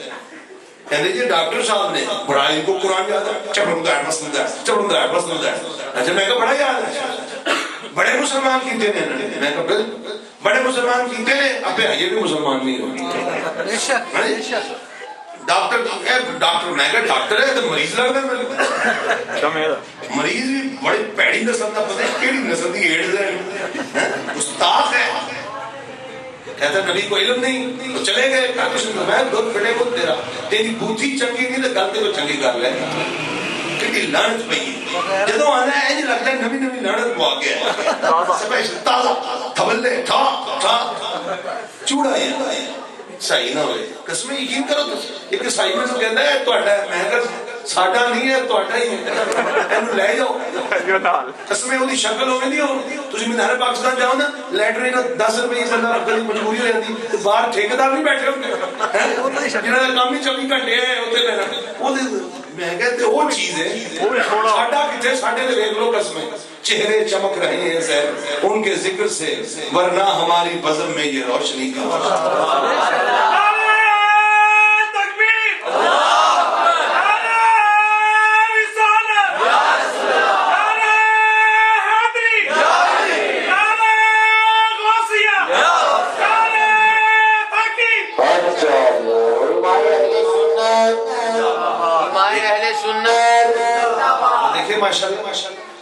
کہتے جی ڈاکٹر صاحب نے بڑا ان کو قرآن یاد ہے، چپڑندہ ہے مسلندہ ہے، چپڑندہ ہے مسلندہ ہے۔ اچھا میں کہا بڑا یاد ہے، بڑے مسلمان کیتے ہیں، میں کہا بالکل بڑے مسلمان کیتے ہیں، اب یہ بھی مسلمان نہیں ہو۔ ڈاکٹر میں کہا ڈاکٹر ہے تو مریض لگتا ہے میرے کو، مریض بھی بڑی پیڑی نسل کا، پتہ ہے کیڑی نسل کی ایڈز ہے، استاد ہے۔ کہتا نبی کو علم نہیں تو چلے گئے، میں دودھ پھٹے کو تیرا تیری بوتھی چنگی نہیں تو گلتے کو چنگی کر لے، کیونکہ لعنت پئی جدوں آنا ہے یہ لگتا ہے نبی نبی لعنت پوا گیا، تازہ تھبلے ٹھا ٹھا چوڑا ہے صحیح نہ ہوئے۔ قسم یقین کرو تو ایک عیسائی میں تو کہتا ہے تہاڈا، میں کہا ساڈا نہیں ہے تہاڈا ہی ہے، اینو لے جاؤ۔ قسم وہی شکل ہوے دی ہو، تسی مینار پاکستان جاؤ نا، لیٹرین 10 روپے بندہ رکھنے کی مجبوری ہو جاتی، تو باہر ٹھیکیدار نہیں بیٹھے ہوندے جنہاں دا کام ہی 24 گھنٹے ہے اوتے لینا، میں کہتے وہ چیز ہے ساڈا کتنے، ساڈے تے دیکھ لو قسم چہرے چمک رہے ہیں سیر ان کے ذکر سے، ورنہ ہماری بزم میں یہ روشنی کا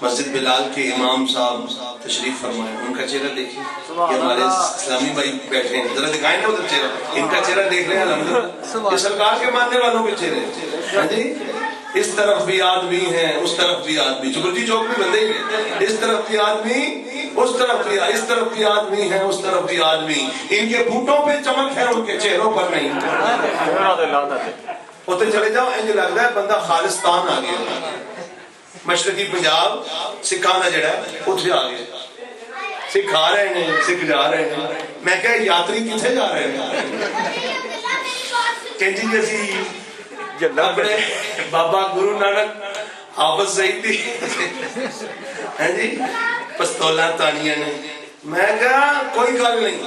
مسجد بلال کے امام صاحب تشریف فرمائے، ان کا چہرہ دیکھیں کہ ہمارے اسلامی بھائی بیٹھے ہیں، ذرا دکھائیں نا ادھر چہرہ، ان کا چہرہ دیکھ رہے ہیں الحمدللہ، یہ سرکار کے ماننے والوں کے چہرے ہاں جی، اس طرف بھی آدمی ہیں اس طرف بھی آدمی، چکرجی چوک میں بندے ہی اس طرف بھی آدمی اس طرف بھی، اس طرف بھی آدمی ہیں اس طرف بھی آدمی، ان کے بوٹوں پہ چمک ہے ان کے چہروں پر نہیں۔ اتنے چلے جاؤ انج لگتا ہے بندہ خالصتان آ گیا، مشرقی پنجاب سکھانا جڑا ہے اتنے آ گئے، سکھ آ رہے ہیں سکھ جا رہے ہیں، میں کہا یاتری کتنے جا رہے ہیں، کہ جی اسی اپنے بابا گرو نانک حافظ سعیدی ہے جی پستولا تانیاں نے، میں کہا کوئی گل نہیں،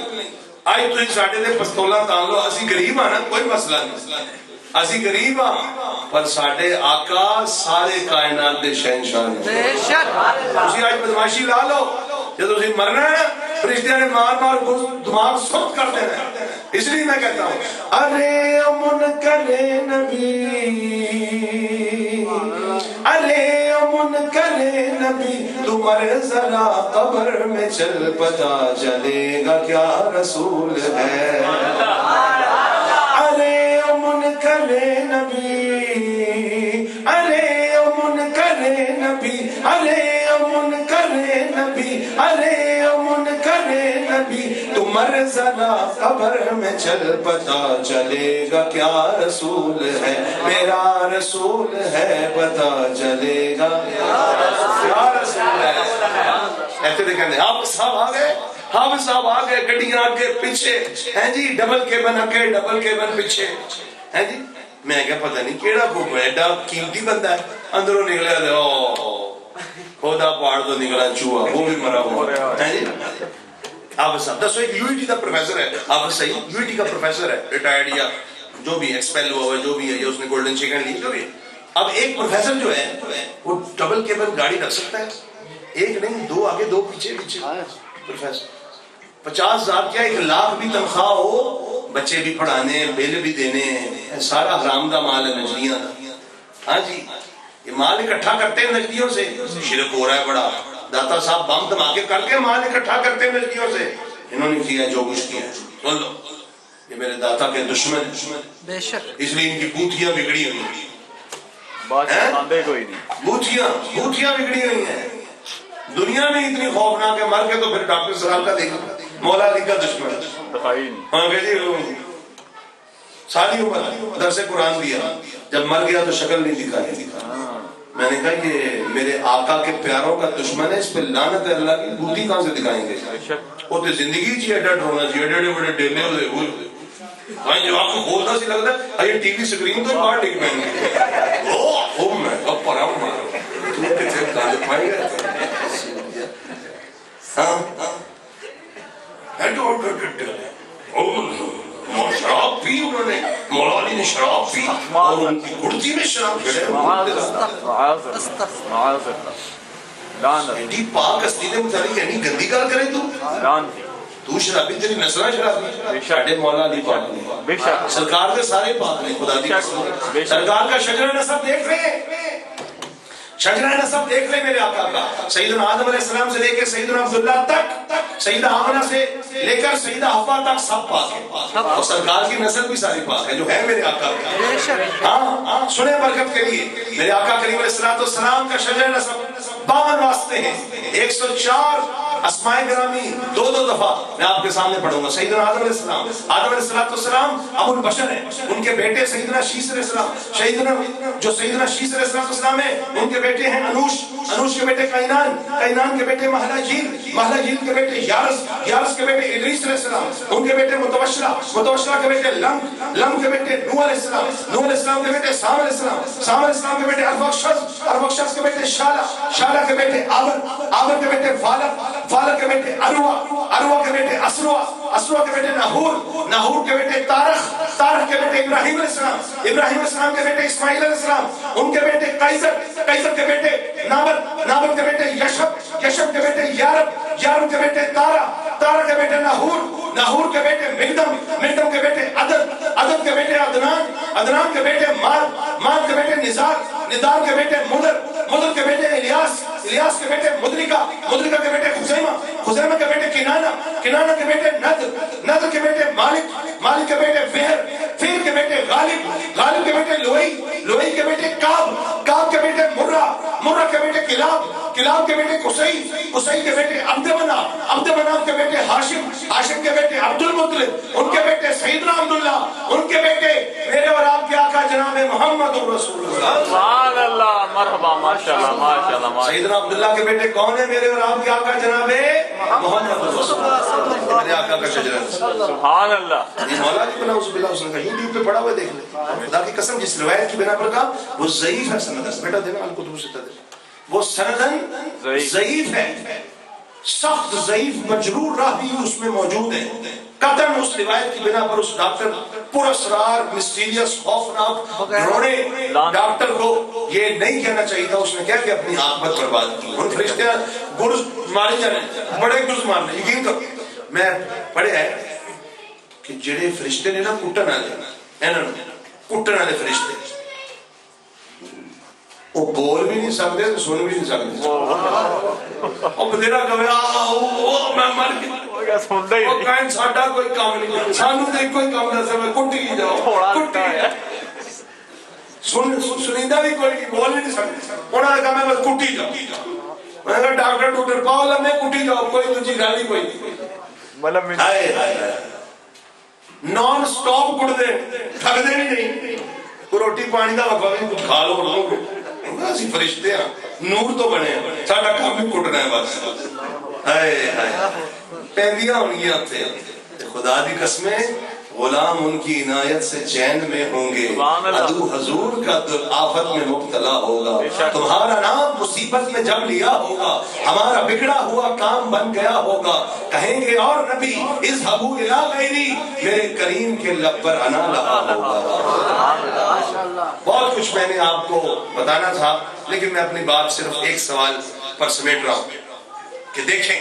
آج تھی ساڈے تے پستولاں تان لو، اسی غریب ہاں نا، کوئی مسئلہ نہیں، اسی غریب ہاں، پر ساڈے آقا سارے کائنات دے شہنشاہ ہیں۔ بے شک تسی آج بدماشی لا لو، جب تسی مرنا ہے فرشتیاں نے مار مار دماغ سخت کر دینا ہے۔ اس لیے میں کہتا ہوں ارے امن کرے نبی، ارے امن کرے نبی، تمہار ذرا قبر میں چل پتا چلے گا کیا رسول ہے۔ ارے امن کرے نبی، ارے امن کرے نبی، ارے امن کرے نبی، ارے امن کرے نبی، تمہار ذرا قبر میں چل پتا چلے گا کیا رسول ہے، میرا رسول ہے، پتا چلے گا کیا رسول ہے۔ ایسے دیکھیں آپ صاحب آ گئے، حافظ صاحب آ گئے، گڈیاں آگے پیچھے ہیں جی، ڈبل کیبن آگے ڈبل کیبن پیچھے ہیں جی۔ میں کہا پتہ نہیں کیڑا کو ایڈا قیمتی بندہ ہے، اندروں نکلا دے او خدا پہاڑ تو نکلا چوہا، وہ بھی مرا ہوا ہے جی۔ حافظ صاحب دسو ایک یو ای ٹی کا پروفیسر ہے، حافظ صحیح یو ای ٹی کا پروفیسر ہے، ریٹائرڈ یا جو بھی ایکسپیل ہوا ہے، جو بھی ہے، یا اس نے گولڈن چکن لی، جو بھی ہے۔ اب ایک پروفیسر جو ہے وہ ڈبل کیبن گاڑی رکھ سکتا ہے، ایک نہیں، دو آگے دو پیچھے پیچھے پروفیسر۔ 50,000 کیا 1,00,000 بھی تنخواہ ہو، بچے بھی پڑھانے، بل بھی دینے، سارا حرام دا مال ہے نجدیاں دا۔ ہاں جی یہ مال اکٹھا کرتے ہیں نجدیوں سے، شرک ہو رہا ہے بڑا۔ داتا صاحب بم دھماکے کر کے مال اکٹھا کرتے ہیں نجدیوں سے، انہوں نے کیا جو کچھ کیا، سن لو یہ میرے داتا کے دشمن، بے شک اس لیے ان کی بوتیاں بگڑی ہوئی ہیں، بوتیاں بگڑی ہوئی ہیں۔ دنیا میں اتنی خوفناک ہے، مر کے تو پھر ڈاکٹر صاحب کا دیکھا، مولا علی کا دشمن، ہاں کہ جی ساری عمر درس قرآن دیا، جب مر گیا تو شکل نہیں دکھائی۔ میں نے کہا یہ میرے آقا کے پیاروں کا دشمن ہے، اس پہ لعنت ہے اللہ کی، بوتی کہاں سے دکھائیں گے؟ وہ تو زندگی چی ایڈا ڈرونا چاہیے، ایڈے بڑے ڈیلے ہوئے بھائی جب آپ کو بولنا سی لگتا ہے یہ ٹی وی سکرین تو باہر ٹک پائیں گے، میں اب پر آؤں تو کتنے کالے پائیں گے۔ شراب پی انہوں نے، مولا علی نے شراب پی اور ان کی کرتی میں شراب پھیڑے، ایڈی پاک ہستی نے متعلق اینی گندی کار کرے تو شرابی، تیری نسلہ شرابی، شاڑے مولا علی پاک نے، سرکار کے سارے پاک نے، خدا دی قسم، سرکار کا شجرہ نسب دیکھ رہے ہیں، شجرہ نسب دیکھ لیں میرے آقا کا، سیدنا آدم علیہ السلام سے لے کے سیدنا عبداللہ تک، سیدہ آمنہ سے لے کر سیدہ حوا تک سب پاک ہے، اور سرکار کی نسل بھی ساری پاک ہے جو ہے میرے آقا کا۔ ہاں سنیں برکت کے لیے میرے آقا کریم علیہ السلام کا شجرہ نسب 52 واسطے ہیں، 104 اسماء گرامی، دو دفعہ میں آپ کے سامنے پڑھوں گا۔ سیدنا آدم علیہ السلام، آدم علیہ السلام ابو البشر ہیں، ان کے بیٹے سیدنا شیس علیہ السلام، سیدنا شیس علیہ السلام ہیں، ان کے بیٹے ہیں انوش کے بیٹے قینان کے بیٹے مہلاجیل کے بیٹے یارس کے بیٹے ادریس علیہ السلام، ان کے بیٹے متوشرہ کے بیٹے لم کے بیٹے نوح علیہ السلام کے بیٹے سام علیہ السلام کے بیٹے ارفخشد کے بیٹے شالہ کے بیٹے آبر کے بیٹے فالر کے بیٹے اروہ کے بیٹے اسروہ کے بیٹے ناہور کے بیٹے تارخ کے بیٹے ابراہیم علیہ السلام کے بیٹے اسماعیل علیہ السلام، ان کے بیٹے قیصر کے بیٹے نابت کے بیٹے یشب کے بیٹے یارب کے بیٹے تارا کے بیٹے ناہور کے بیٹے مقدم کے بیٹے عدد کے بیٹے عدنان کے بیٹے ماد کے بیٹے ندار کے بیٹے مدر کے بیٹے الیاس کے بیٹے مدرکہ کے بیٹے خزیمہ کے بیٹے کنانہ کے بیٹے ندر کے بیٹے مالک کے بیٹے فیر کے بیٹے غالب کے بیٹے لوئی کے بیٹے کاب کے بیٹے مرہ کے بیٹے کلاب کے بیٹے قصی کے بیٹے عبد مناف کے بیٹے ہاشم کے بیٹے عبد المطلب، ان کے بیٹے سیدنا عبداللہ، ان کے بیٹے میرے اور آپ کے آقا جناب محمد رسول اللہ، سبحان اللہ، مرحبا، ماشاءاللہ۔ سیدنا عبداللہ کے بیٹے کون ہیں میرے اور آپ کے آقا جناب محمد رسول اللہ، میرے آقا کا شجرہ، سبحان اللہ۔ یہ مولا علی بن عوض باللہ حسن کا یوٹیوب پہ پڑا ہوا دیکھ لیں، خدا کی قسم جس روایت کی بنا پر کہا وہ ضعیف ہے سندن، بیٹا دینا الکتب ستہ دے، وہ سندن ضعیف ہے، سخت ضعیف مجرور راوی اس میں موجود ہے، قطعاً میں اس روایت کی بنا پر اس ڈاکٹر پراسرار مسٹیریس خوفناک رونے ڈاکٹر کو یہ نہیں کہنا چاہیے تھا. اس نے کیا کہ اپنی عاقبت برباد کی. ان فرشتے گرز مارے جانے, بڑے گرز مارنے. یقین کرو میں پڑھے ہے کہ جڑے فرشتے نے نا کٹن والے, کٹن والے فرشتے, وہ بول بھی نہیں سکتے سن بھی نہیں سکتے. وہ بتیرا کہے میں مر گیا, وہ کہیں ساڈا کوئی کام نہیں, سانو تو کوئی کام دسے میں کٹ ہی جاؤ, کٹ ہی سنیندہ بھی کوئی بول بھی نہیں سکتے. انہوں نے کہا میں بس کٹ ہی جاؤ. میں نے کہا ڈاکٹر پاؤ لمے کٹ ہی جاؤ, کوئی دوسری گل ہی کوئی نہیں. نان سٹاپ کٹ دے, تھک دے نہیں, روٹی پانی کا وقفہ بھی کچھ کھا لو. اسی فرشتے ہیں, نور تو بنے, ساڈا کام بھی کٹنا ہے بس. پہلیاں ہونگی آتے خدا دی قسمیں, غلام ان کی عنایت سے چین میں ہوں گے, عدو حضور کا آفت میں مبتلا ہوگا. تمہارا نام مصیبت میں جب لیا ہوگا, ہمارا بگڑا ہوا کام بن گیا ہوگا. کہیں گے اور نبی اذهبوا الی غیری, میرے کریم کے لب پر انا لہا ہوگا. بہت کچھ میں نے آپ کو بتانا تھا, لیکن میں اپنی بات صرف ایک سوال پر سمیٹ رہا ہوں کہ دیکھیں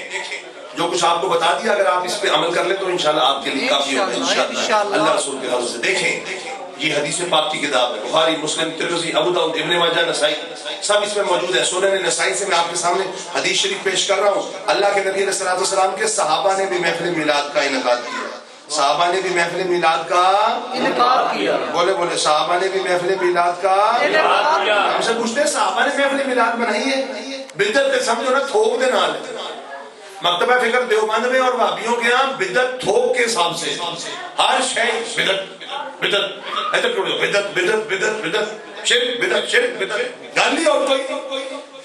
جو کچھ آپ کو بتا دیا, اگر آپ اس پہ عمل کر لیں تو انشاءاللہ آپ کے لیے کافی ہوگا انشاءاللہ اللہ رسول کے حضرت سے. دیکھیں یہ حدیث پاک کی کتاب ہے, بخاری, مسلم, ترمذی, ابو داؤد, ابن ماجہ, نسائی, سب اس میں موجود ہے. سنن نسائی سے میں آپ کے سامنے حدیث شریف پیش کر رہا ہوں. اللہ کے نبی علیہ السلام کے صحابہ نے بھی محفل میلاد کا انعقاد کیا. صحابہ نے بھی محفل میلاد کا انعقاد کیا. بولے صحابہ نے بھی محفل میلاد کا انعقاد کیا. ہم سے پوچھتے ہیں صحابہ نے محفل میلاد بنائی ہے؟ بدعت کے سمجھو نا تھوک دے نال. مکتبہ فکر دیوبند میں اور وہابیوں کے ہاں بدعت تھوک کے حساب سے, ہر شے بدعت بدعت بدعت بدعت بدعت بدعت شرک بدعت شرک بدعت گالی اور کوئی.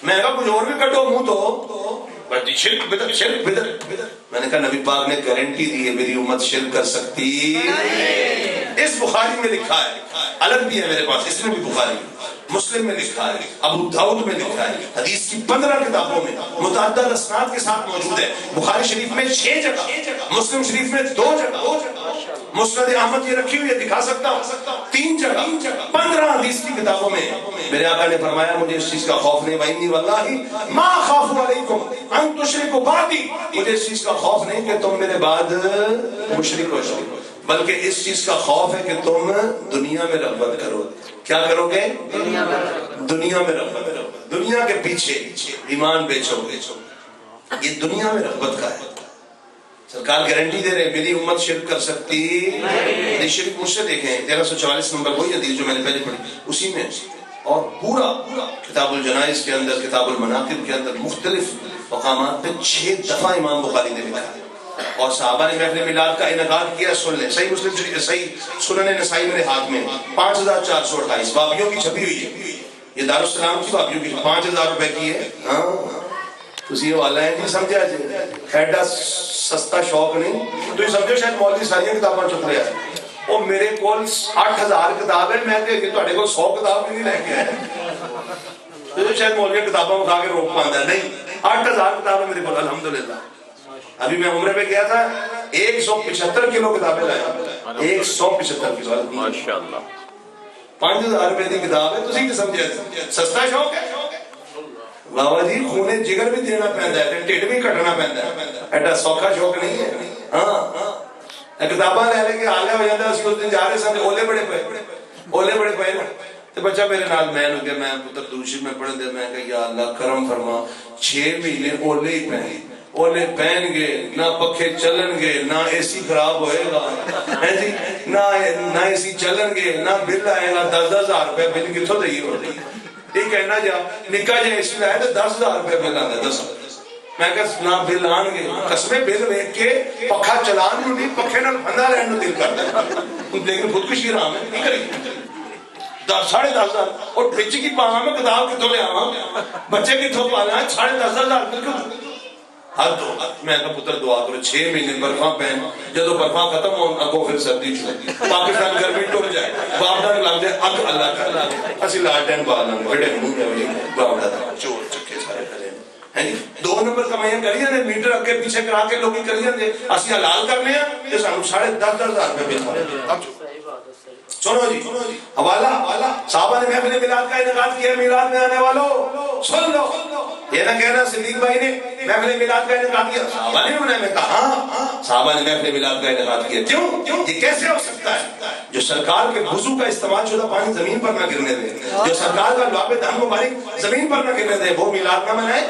میں کہا کچھ اور بھی کٹو منہ تو شرک بدعت شرک بدعت. میں نے کہا نبی پاک نے گارنٹی دی ہے میری امت شرک کر سکتی. اس بخاری میں لکھا ہے, الگ بھی ہے میرے پاس, اس میں بھی بخاری, مسلم میں لکھا ہے, ابو داؤد میں لکھا ہے, حدیث کی 15 کتابوں میں متعدد اسناد کے ساتھ موجود ہے. بخاری شریف میں 6 جگہ, مسلم شریف میں 2 جگہ, مسند احمد یہ رکھی ہوئی ہے دکھا سکتا ہوں 3 جگہ, 15 حدیث کی کتابوں میں. میرے آقا نے فرمایا مجھے اس چیز کا خوف نہیں, وَإِنِّي وَاللَّهِ مَا خَافُ عَلَيْكُمْ أَن تُشْرِكُوا بَعْدِي, مجھے اس چیز کا خوف نہیں کہ تم میرے بعد مشرک ہو جاؤ, بلکہ اس چیز کا خوف ہے کہ تم دنیا میں رغبت کرو. کیا کرو گے؟ دنیا میں رغبت کرو, دنیا کے پیچھے ایمان بیچو گے. یہ دنیا میں رغبت کا ہے. سرکار گارنٹی دے رہے میری امت شرک کر سکتی نہیں. شرک مجھ سے دیکھیں 1344 نمبر وہی حدیث جو میں نے پہلے پڑھی اسی میں, اور پورا کتاب الجنائز کے اندر, کتاب المناقب کے اندر مختلف مقامات پہ 6 دفعہ امام بخاری نے لکھا ہے. اور صحابہ نے محفل میلاد کا انعقاد کیا. سن لیں, صحیح مسلم شریف, صحیح سنن نسائی میرے ہاتھ میں 5428, بابیوں کی چھپی ہوئی ہے. یہ دارالسلام کی بابیوں کی 5000 روپے کی ہے. ہاں تسی یہ والا ہے جی سمجھا جی, ایڈا سستا شوق نہیں. تو یہ سمجھو شاید مولوی ساری کتاباں چک رہے ہیں. وہ میرے کول 8000 کتاب ہے, میں کہ تہاڈے کول 100 کتاب بھی نہیں لے کے آیا. تو شاید مولوی کتاباں اٹھا کے روک پاندا ہے. نہیں, 8000 کتاب ہے میرے کول الحمدللہ. ابھی میں عمرے پہ گیا تھا, 175 کلو کتابیں لایا. 175 کلو ماشاءاللہ. 5000 روپے کی کتاب ہے. تسی کی سمجھے سستا شوق ہے؟ بابا جی خونے جگر بھی دینا پہنتا ہے, ٹھڈ بھی کٹنا پہنتا ہے. ایڈا سوکھا شوق نہیں ہے. ہاں کتاباں لے لے کے حالے ہو جاتا. اس دن جا رہے سن اولے بڑے پے نا, تو بچہ میرے نال میں کہ میں پتر دوشی میں پڑھن دے. میں کہ یا اللہ کرم فرما, 6 مہینے اولے ہی پہنے, اولے پہن گے, نہ پکھے چلن گے, نہ اے سی خراب ہوئے گا جی, نہ اے سی چلن گے, نہ بل آئے گا. 10,000 روپے بل کتوں دئی ہو رہی. یہ کہنا جا نکا جا اے سی لائے تو 10,000 روپے بل آتا ہے. 10 میں کہ نہ بل آن گے, قسمیں بل ویک کے پکھا چلان نو نہیں, پکھے نال بندہ لین نو دل کرتا ہے. لیکن خودکشی حرام ہے, نہیں کری. 10,500 اور بچ کی پاواں میں کتاب کتوں لے آواں, بچے کتوں پالا 10,500 بالکل ہر دو. میں کہا پتر دعا کرو 6 مہینے برفاں پہن, جدو برفاں ختم ہو اگوں پھر سردی چھوڑ, پاکستان گرمی ٹر جائے, بابڑا لگ جائے اگ اللہ کا اسی لالٹین بالاں بڑے منہ میں باوڑا چور چکے سارے کرے ہیں جی. 2 نمبر کمائیاں کری نے میٹر اگے پیچھے کرا کے لوگ کری نے اسی حلال کرنے ہیں کہ سانو 10,500 روپے ملتا. سنو جی حوالہ صحابہ نے محفل میلاد کا انعقاد کیا. میلاد میں آنے والوں سن لو, یہ نہ کہنا صدیق بھائی نے محفل میلاد کا انعقاد کیا. صحابہ نے انہوں نے کہا ہاں صحابہ نے محفل میلاد کا انعقاد کیا. کیوں؟ یہ کیسے ہو سکتا ہے؟ جو سرکار کے وضو کا استعمال شدہ پانی زمین پر نہ گرنے دے, جو سرکار کا لعاب دم مبارک زمین پر نہ گرنے دے, وہ میلاد نہ منائے.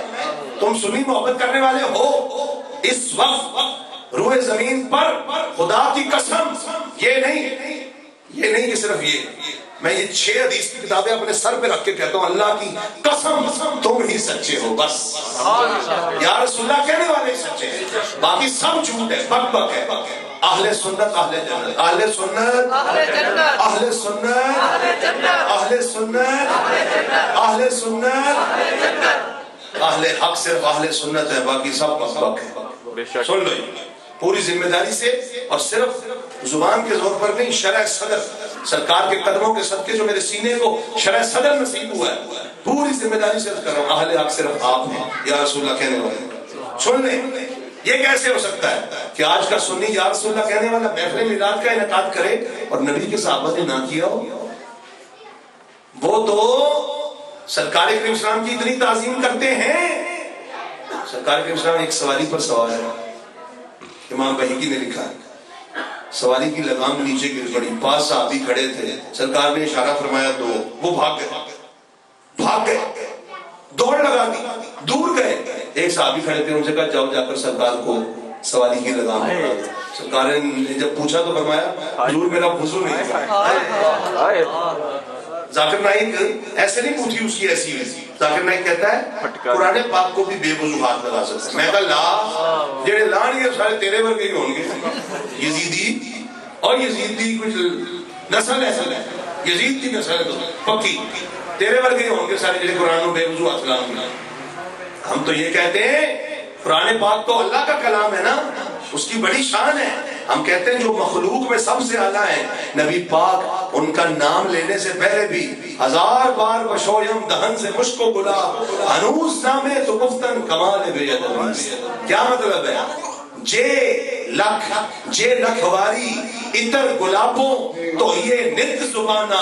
تم سنی محبت کرنے والے ہو, اس وقت روح زمین پر خدا کی قسم یہ نہیں کہ صرف یہ میں یہ 6 حدیث کی کتابیں اپنے سر پہ رکھ کے کہتا ہوں اللہ کی قسم تم ہی سچے ہو, بس یا رسول اللہ کہنے والے سچے ہیں, باقی سب جھوٹ ہے, بک بک ہے. اہل سنت اہل جنت, اہل سنت اہل سنت اہل سنت اہل سنت اہل حق صرف اہل سنت ہے, باقی سب بک بک ہے. سن لو پوری ذمہ داری سے, اور صرف زبان کے زور پر نہیں, شرع صدر سرکار کے قدموں کے صدقے جو میرے سینے کو شرع صدر نصیب ہوا ہے, پوری ذمہ داری سے کر رہا ہوں اہل حق صرف آپ ہیں یا رسول اللہ کہنے والے. سن لیں یہ کیسے ہو سکتا ہے کہ آج کا سنی یا رسول اللہ کہنے والا محفل میلاد کا انعقاد کرے اور نبی کے صحابہ نے نہ کیا ہو؟ وہ تو سرکار کریم اسلام کی اتنی تعظیم کرتے ہیں. سرکار کریم اسلام ایک سواری پر سوار ہے, امام بہیقی نے لکھا ہے, سواری کی لگام نیچے گر پڑی, 5 صحابی کھڑے تھے, سرکار نے اشارہ فرمایا تو وہ بھاگ گئے, دوڑ لگا دی, دور گئے. ایک صحابی کھڑے تھے, ان سے کہا جاؤ جا کر سرکار کو سواری کی لگام پکڑا دو. سرکار نے جب پوچھا تو فرمایا حضور میرا وضو نہیں تھا. ذاکر نائک ایسے نہیں پوچھی اس کی ایسی ویسی. ذاکر نائک کہتا ہے قرآن پاک کو بھی بے وضو ہاتھ لگا سکتا ہے. میں کہا لا جڑے لان گے سارے تیرے ورگے ہی ہوں گے. یزیدی اور یزیدی کچھ نسل ہے, یزید کی نسل ہے تو پکی, تیرے ورگے ہی ہوں گے سارے جڑے قرآن کو بے وضو ہاتھ لگائیں گے. ہم تو یہ کہتے ہیں قرآن پاک تو اللہ کا کلام ہے نا, اس کی بڑی شان ہے. ہم کہتے ہیں جو مخلوق میں سب سے اعلیٰ ہے نبی پاک, ان کا نام لینے سے پہلے بھی 1000 بار بشویم دہن سے مشک و گلاب ہنوز نامے تو گفتن کمال بے ادبی. کیا مطلب ہے؟ جے لکھ واری اتر گلابوں تو یہ نت زبانہ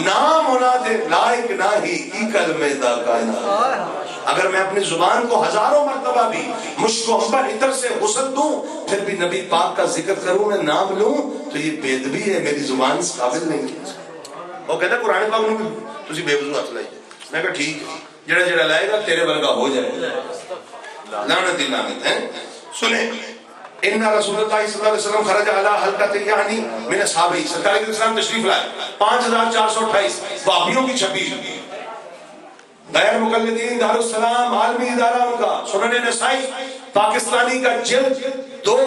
نام مناد لائق ناہی کی کلمہ دا کائنا. اگر میں اپنی زبان کو 1000 مرتبہ بھی مشک و عنبر عطر سے غسل دوں, پھر بھی نبی پاک کا ذکر کروں, میں نام لوں, تو یہ بے ادبی ہے, میری زبان اس قابل نہیں ہے. وہ کہتا ہے قرآن پاک میں تسی بے وضو ہاتھ لائیے. میں کہا ٹھیک ہے, جڑا جڑا لائے گا تیرے ورگا ہو جائے. لعنت لعنت ہے. سنیں ان رسول اللہ صلی اللہ علیہ وسلم خرج علی حلقۃ یعنی من اصحابہ, سرکار کے اسلام تشریف لائے 5428 وہابیوں کی چھپی, غیر مقلدین دارالسلام عالمی ادارہ ان کا, سنن نسائی پاکستانی کا جلد 2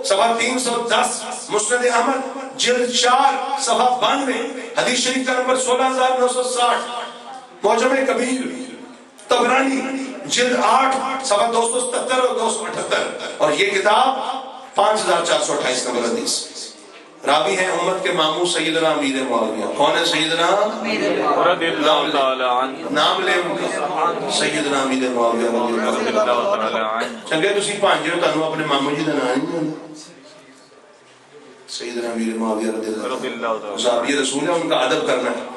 صفحہ 310, مسند احمد جلد 4 صفحہ 92, حدیث شریف کا نمبر 16960, معجم کبیر طبرانی جلد 8 صفحہ 277 اور 278, اور یہ کتاب 5428 نمبر حدیث. راوی ہیں امت کے ماموں سیدنا امیر معاویہ. کون ہے سیدنا رضی اللہ تعالی عنہ؟ نام لے ان کا, سیدنا امیر معاویہ رضی اللہ تعالی عنہ. چنگے تسی پانجے ہو, تانوں اپنے ماموں جی دا نام نہیں. سیدنا امیر معاویہ رضی اللہ تعالی عنہ صحابی رسول ہے, ان کا ادب کرنا ہے.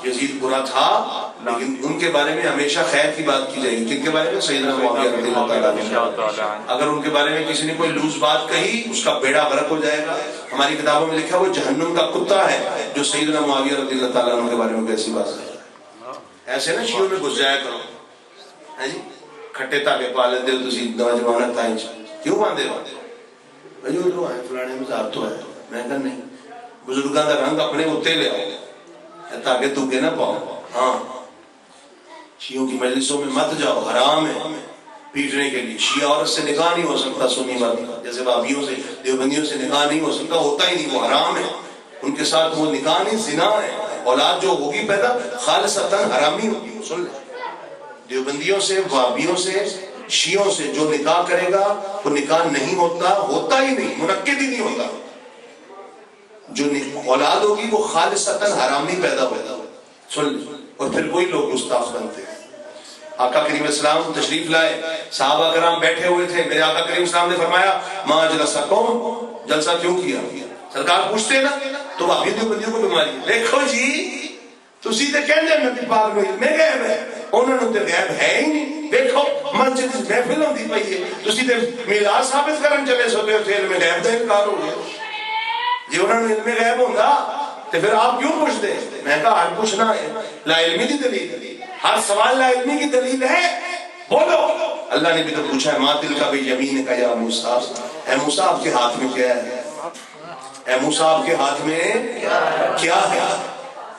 یزید برا تھا لیکن ان کے بارے میں ہمیشہ خیر کی بات کی جائے گی. کن کے بارے میں؟ سیدنا معاویہ رضی اللہ تعالی عنہ. اگر ان کے بارے میں کسی نے کوئی لوز بات کہی, اس کا بیڑا غرق ہو جائے گا. ہماری کتابوں میں لکھا وہ جہنم کا کتا ہے جو سیدنا معاویہ رضی اللہ تعالیٰ عنہ کے بارے میں ایسی بات ہے. ایسے نا شیعوں میں گھس جایا کرو, ہے جی کھٹے تاکے پا لیتے ہو تسی نوجوان تائیں کیوں باندھے ہو جو جو ہے فلانے مزار تو ہے. میں کہا نہیں, بزرگاں دا رنگ اپنے اتنے لے آؤ تاکہ تو کے نہ پاؤ. ہاں شیعوں کی مجلسوں میں مت جاؤ, حرام ہے پیٹنے کے لیے. شیعہ عورت سے نکاح نہیں ہو سکتا, سنی بات جیسے وہابیوں سے دیوبندیوں سے نکاح نہیں ہو سکتا, ہوتا ہی نہیں, وہ حرام ہے. ان کے ساتھ وہ نکاح نہیں, زنا ہے. اولاد جو ہوگی پیدا خالصتاً حرامی ہوگی. سن لیں, دیوبندیوں سے وہابیوں سے شیعوں سے جو نکاح کرے گا وہ نکاح نہیں ہوتا, ہوتا ہی نہیں, منعقد ہی نہیں ہوتا. جو اولاد ہوگی وہ خالصتاً حرامی پیدا ہوگا. سن لیں, اور پھر وہی لوگ گستاخ بنتے ہیں. آقا کریم السلام تشریف لائے، صحابہ کرام بیٹھے ہوئے تھے، میرے آقا کریم السلام نے فرمایا ما جلسکم، جلسہ کیوں کیا؟ سرکار پوچھتے نا تو واقعی دیوبندیوں کو بیماری ہے، دیکھو جی تسی تے کہندے نبی پاک میں علم غیب ہے، انہوں نے تے غیب ہے ہی نہیں، دیکھو مسجد وچ محفل ہوندی پئی ہے، تسی تے میلاد ثابت کرن چلے سو تے علم غیب دا انکار ہو گیا۔ جی انہوں نے علم غیب ہوندا تے پھر آپ کیوں پوچھتے؟ میں کہا ہر پوچھنا ہے لا علمی دی دلیل، ہر سوال لا علمی کی دلیل ہے، بولو۔ اللہ نے بھی تو پوچھا ہے ما تلک بیمین کا یا موسیٰ، اے موسیٰ آپ کے ہاتھ میں کیا ہے؟ اے موسیٰ آپ کے ہاتھ میں کیا ہے؟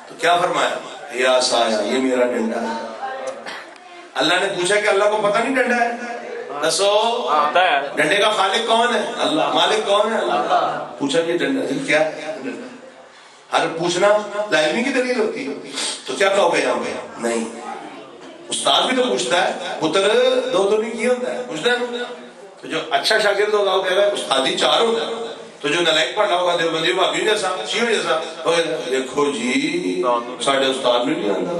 تو کیا فرمایا؟ یا سایہ، یہ میرا ڈنڈا ہے۔ اللہ نے پوچھا کہ اللہ کو پتہ نہیں ڈنڈا ہے؟ دسو ڈنڈے کا خالق کون ہے؟ اللہ۔ مالک کون ہے؟ اللہ۔ پوچھا کہ ڈنڈا کیا ہے؟ ہر پوچھنا لا علمی کی دلیل ہوتی ہے، تو کیا کہو گے یہاں پہ؟ نہیں۔ استاد بھی تو پوچھتا ہے، پتر دو نہیں کیا ہوتا ہے، پوچھتا ہے۔ تو جو اچھا شاگرد ہوگا وہ کہے گا استادی چار ہوتا ہے، تو جو نلائک پڑھنا ہوگا دیوبندی بھابی جیسا شیو جیسا، دیکھو جی ساڑھے استاد میں نہیں آندا،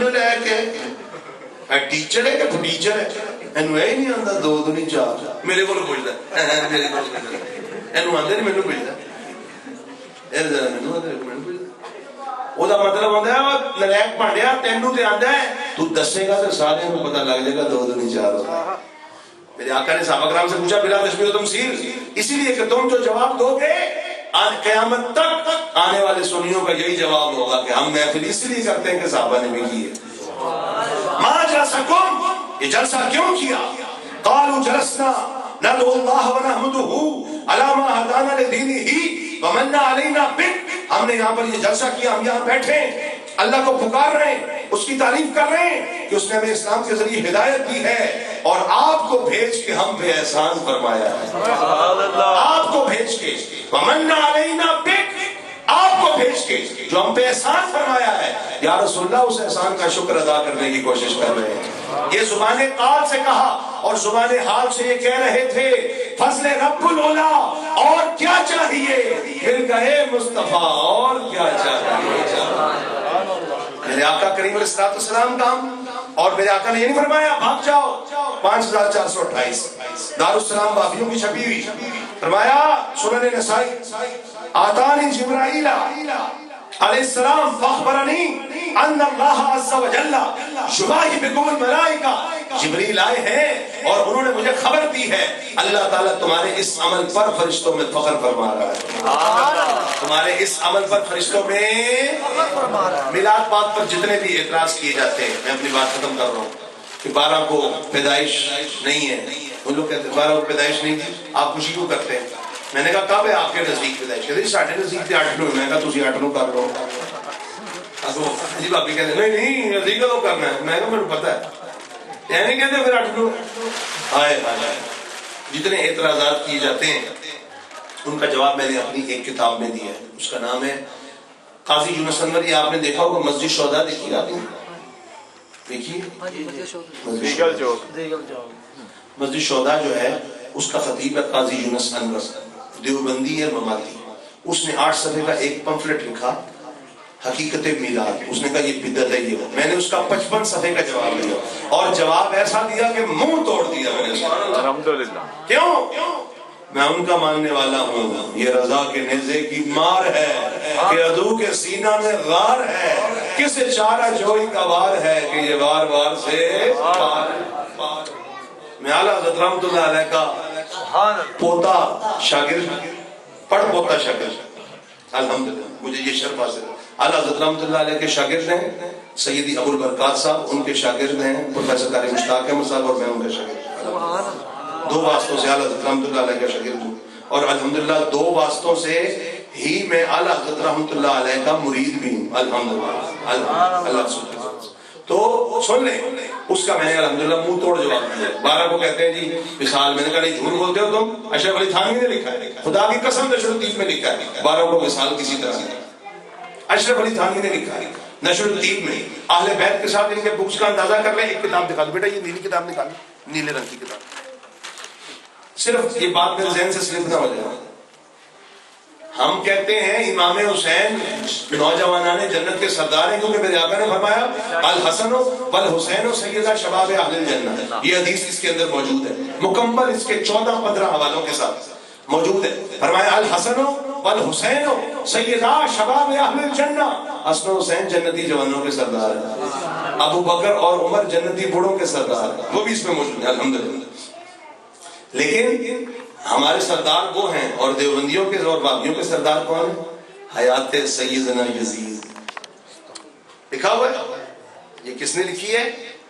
لے کے ٹیچر ہے کہ ٹیچر ہے، اینو یہ نہیں آندا دو نہیں چار، میرے کو پوچھتا ہے، میرے کو اینو آندے نہیں، مینوں پوچھتا ہے، وہ مطلب ہوتا ہے نلائک پڑھیا تینوں تے آندا ہے، تو دسے گا تو سارے کو پتہ لگ جائے گا دو نہیں چار ہوتا۔ میرے آقا نے صحابہ کرام سے پوچھا بلا تشبیہ و تمثیل، اسی لیے کہ تم جو جواب دو گے قیامت تک آنے والے سنیوں کا یہی جواب ہوگا کہ ہم محفل اس لیے کرتے ہیں کہ صحابہ نے بھی کی ہے۔ ما جلسکم، یہ جلسہ کیوں کیا؟ قالوا جلسنا ندعو اللہ ونحمدہ علی ما ہدانا لدینہ ومن علینا بک، ہم نے یہاں پر یہ جلسہ کیا، ہم یہاں بیٹھے اللہ کو پکار رہے ہیں، اس کی تعریف کر رہے ہیں کہ اس نے ہمیں اسلام کے ذریعے ہدایت دی ہے اور آپ کو بھیج کے ہم پہ احسان فرمایا ہے، آپ کو بھیج کے ومن علینا بک، آپ کو بھیج کے جو ہم پہ احسان فرمایا ہے، یا رسول اللہ اس احسان کا شکر ادا کرنے کی کوشش کر رہے ہیں۔ یہ زبان قال سے کہا اور زبان حال سے یہ کہہ رہے تھے فضل رب العلا، اور کیا چاہیے؟ پھر کہے مصطفیٰ اور کیا چاہیے؟ میرے آقا کریم علیہ السلام کا، اور میرے آقا نے یہ نہیں فرمایا بھاگ جاؤ 5428 دارالسلام بابیوں کی چھپی ہوئی، فرمایا سنن نسائی آتانی جبرائیل علیہ السلام فاخبرنی ان اللہ عز و جل یباہی بکم الملائکہ، جبریل آئے ہیں اور انہوں نے مجھے خبر دی ہے اللہ تعالیٰ تمہارے اس عمل پر فرشتوں میں فخر فرما رہا ہے، تمہارے اس عمل پر فرشتوں میں میلاد پاک پر جتنے بھی اعتراض کیے جاتے ہیں، میں اپنی بات ختم کر رہا ہوں کہ 12 کو پیدائش نہیں ہے، ان لوگ کہتے ہیں 12 کو پیدائش نہیں تھی، آپ خوشی کیوں کرتے ہیں؟ میں نے کہا کب ہے آپ کے نزدیک پیدائش؟ کہتے ہیں ساڑھے نزدیک 8 میں کہا تسی 8 نو کر لو، جی باقی کہتے ہیں نہیں نزدیک تو کرنا ہے، میں کہا میرے پتہ ہے، یعنی کہتے ہیں پھر 8 نو آئے جتنے اعتراضات کیے جاتے ہیں ان کا جواب میں نے اپنی ایک کتاب میں دیا ہے، اس کا نام ہے قاضی یونس انوری۔ آپ نے دیکھا ہوگا مسجد شہداء دیکھی آپ نے؟ دیکھیے مسجد شہداء جو ہے اس کا خطیب ہے قاضی یونس انور، دیوبندی ہے مماتی، اس نے 8 صفحے کا ایک پمفلٹ لکھا حقیقت میلاد، اس نے کہا یہ بدعت ہے، یہ میں نے اس کا 55 صفحے کا جواب دیا اور جواب ایسا دیا کہ منہ توڑ دیا میں نے، الحمدللہ۔ کیوں؟ میں ان کا ماننے والا ہوں، یہ رضا کے نیزے کی مار ہے کہ عدو کے سینہ میں غار ہے، کس چارہ جوئی کا وار ہے کہ یہ وار وار سے پار ہے۔ میں اعلیٰ حضرت رحمت اللہ علیہ کا پوتا شاگرد، پڑھ پوتا شاگرد، الحمدللہ مجھے یہ شرف حاصل ہے۔ اعلیٰ حضرت رحمت اللہ علیہ کے شاگرد ہیں سیدی ابو البرکات صاحب، ان کے شاگرد ہیں پروفیسر قاری مشتاق احمد صاحب، اور میں ان کا شاگرد، 2 واسطوں سے اعلیٰ حضرت رحمت اللہ علیہ کا شاگرد ہوں، اور الحمدللہ 2 واسطوں سے ہی میں اعلیٰ حضرت رحمت اللہ علیہ کا مرید بھی ہوں، الحمدللہ اللہ سبحانہ۔ تو سن لیں اس کا میں نے الحمدللہ منہ توڑ جواب دیا۔ 12 کو کہتے ہیں جی مثال، میں نے کہا نہیں جھوٹ بولتے ہو تم، اشرف علی تھانوی نے لکھا ہے، خدا کی قسم نشر الطیب میں لکھا ہے 12 کو مثال کسی طرح سے، اشرف علی تھانوی نے لکھا ہے نشر الطیب میں۔ اہل بیت کے ساتھ ان کے بکس کا اندازہ کر لیں، ایک کتاب دکھا دو بیٹا، یہ نیلی کتاب نکالو، نیلے رنگ کی کتاب، صرف یہ بات میرے ذہن سے سلپ نہ ہو جائے، ہم کہتے ہیں امام حسین نوجوانان جنت کے سردار ہیں، کیونکہ میرے آقا نے فرمایا الحسن والحسین سیدہ شباب اہل الجنہ. یہ حدیث اس کے اندر موجود ہے، مکمل اس کے 14-15 حوالوں کے ساتھ موجود ہے. فرمایا الحسن والحسین سیدہ شباب اہل الجنہ. حسن و حسین جنتی جوانوں کے سردار ہیں، ابو بکر اور عمر جنتی بوڑھوں کے سردار ہیں، وہ بھی اس میں موجود ہیں الحمدللہ. لیکن ہمارے سردار وہ ہیں، اور دیوبندیوں کے اور بابیوں کے سردار کون ہیں؟ حیات سیدنا یزید. لکھا ہوا ہے، یہ کس نے لکھی ہے؟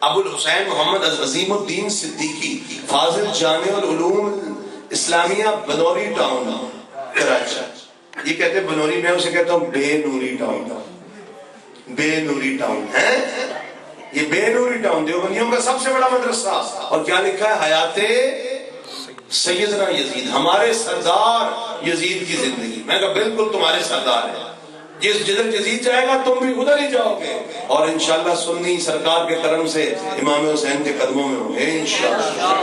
ابو الحسین محمد عظیم الدین صدیقی، فاضل جامع العلوم اسلامیہ، بنوری ٹاؤن، کراچی. یہ کہتے ہیں بنوری، میں اسے کہتا ہوں بے نوری ٹاؤن. بے نوری ٹاؤن ہے یہ، بے نوری ٹاؤن دیوبندیوں کا سب سے بڑا مدرسہ. اور کیا لکھا ہے؟ حیات سیدنا یزید، ہمارے سردار یزید کی زندگی. میں کہا بالکل تمہارے سردار ہیں، جدھر یزید جائے گا تم بھی ادھر ہی جاؤ گے، اور انشاءاللہ سنی سرکار کے کرم سے امام حسین کے قدموں میں ہوں گے انشاءاللہ.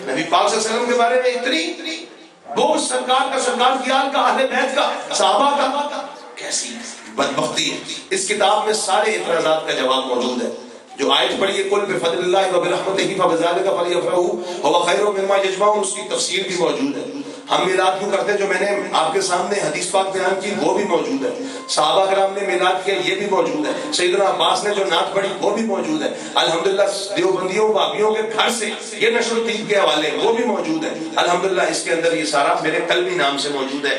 نبی پاک صلی اللہ علیہ وسلم کے بارے میں اتنی وہ سرکار کا، سرکار کی آل کا، اہل بیت کا، صحابہ کا، کیسی بدبختی ہے. اس کتاب میں سارے اعتراضات کا جواب موجود ہے. جو آیت پڑھی ہے کل بفضل اللہ وبرحمتہ فبذلک فلیفرحوا هو خیر مما یجمعون، اس کی تفسیر بھی موجود ہے. ہم میلاد کیوں کرتے ہیں؟ جو میں نے آپ کے سامنے حدیث پاک بیان کی وہ بھی موجود ہے. صحابہ کرام نے میلاد کیا یہ بھی موجود ہے. سیدنا عباس نے جو نعت پڑھی وہ بھی موجود ہے. الحمدللہ دیوبندیوں بابیوں کے گھر سے یہ نشر الدین کے حوالے وہ بھی موجود ہے الحمدللہ. اس کے اندر یہ سارا میرے قلبی نام سے موجود ہے.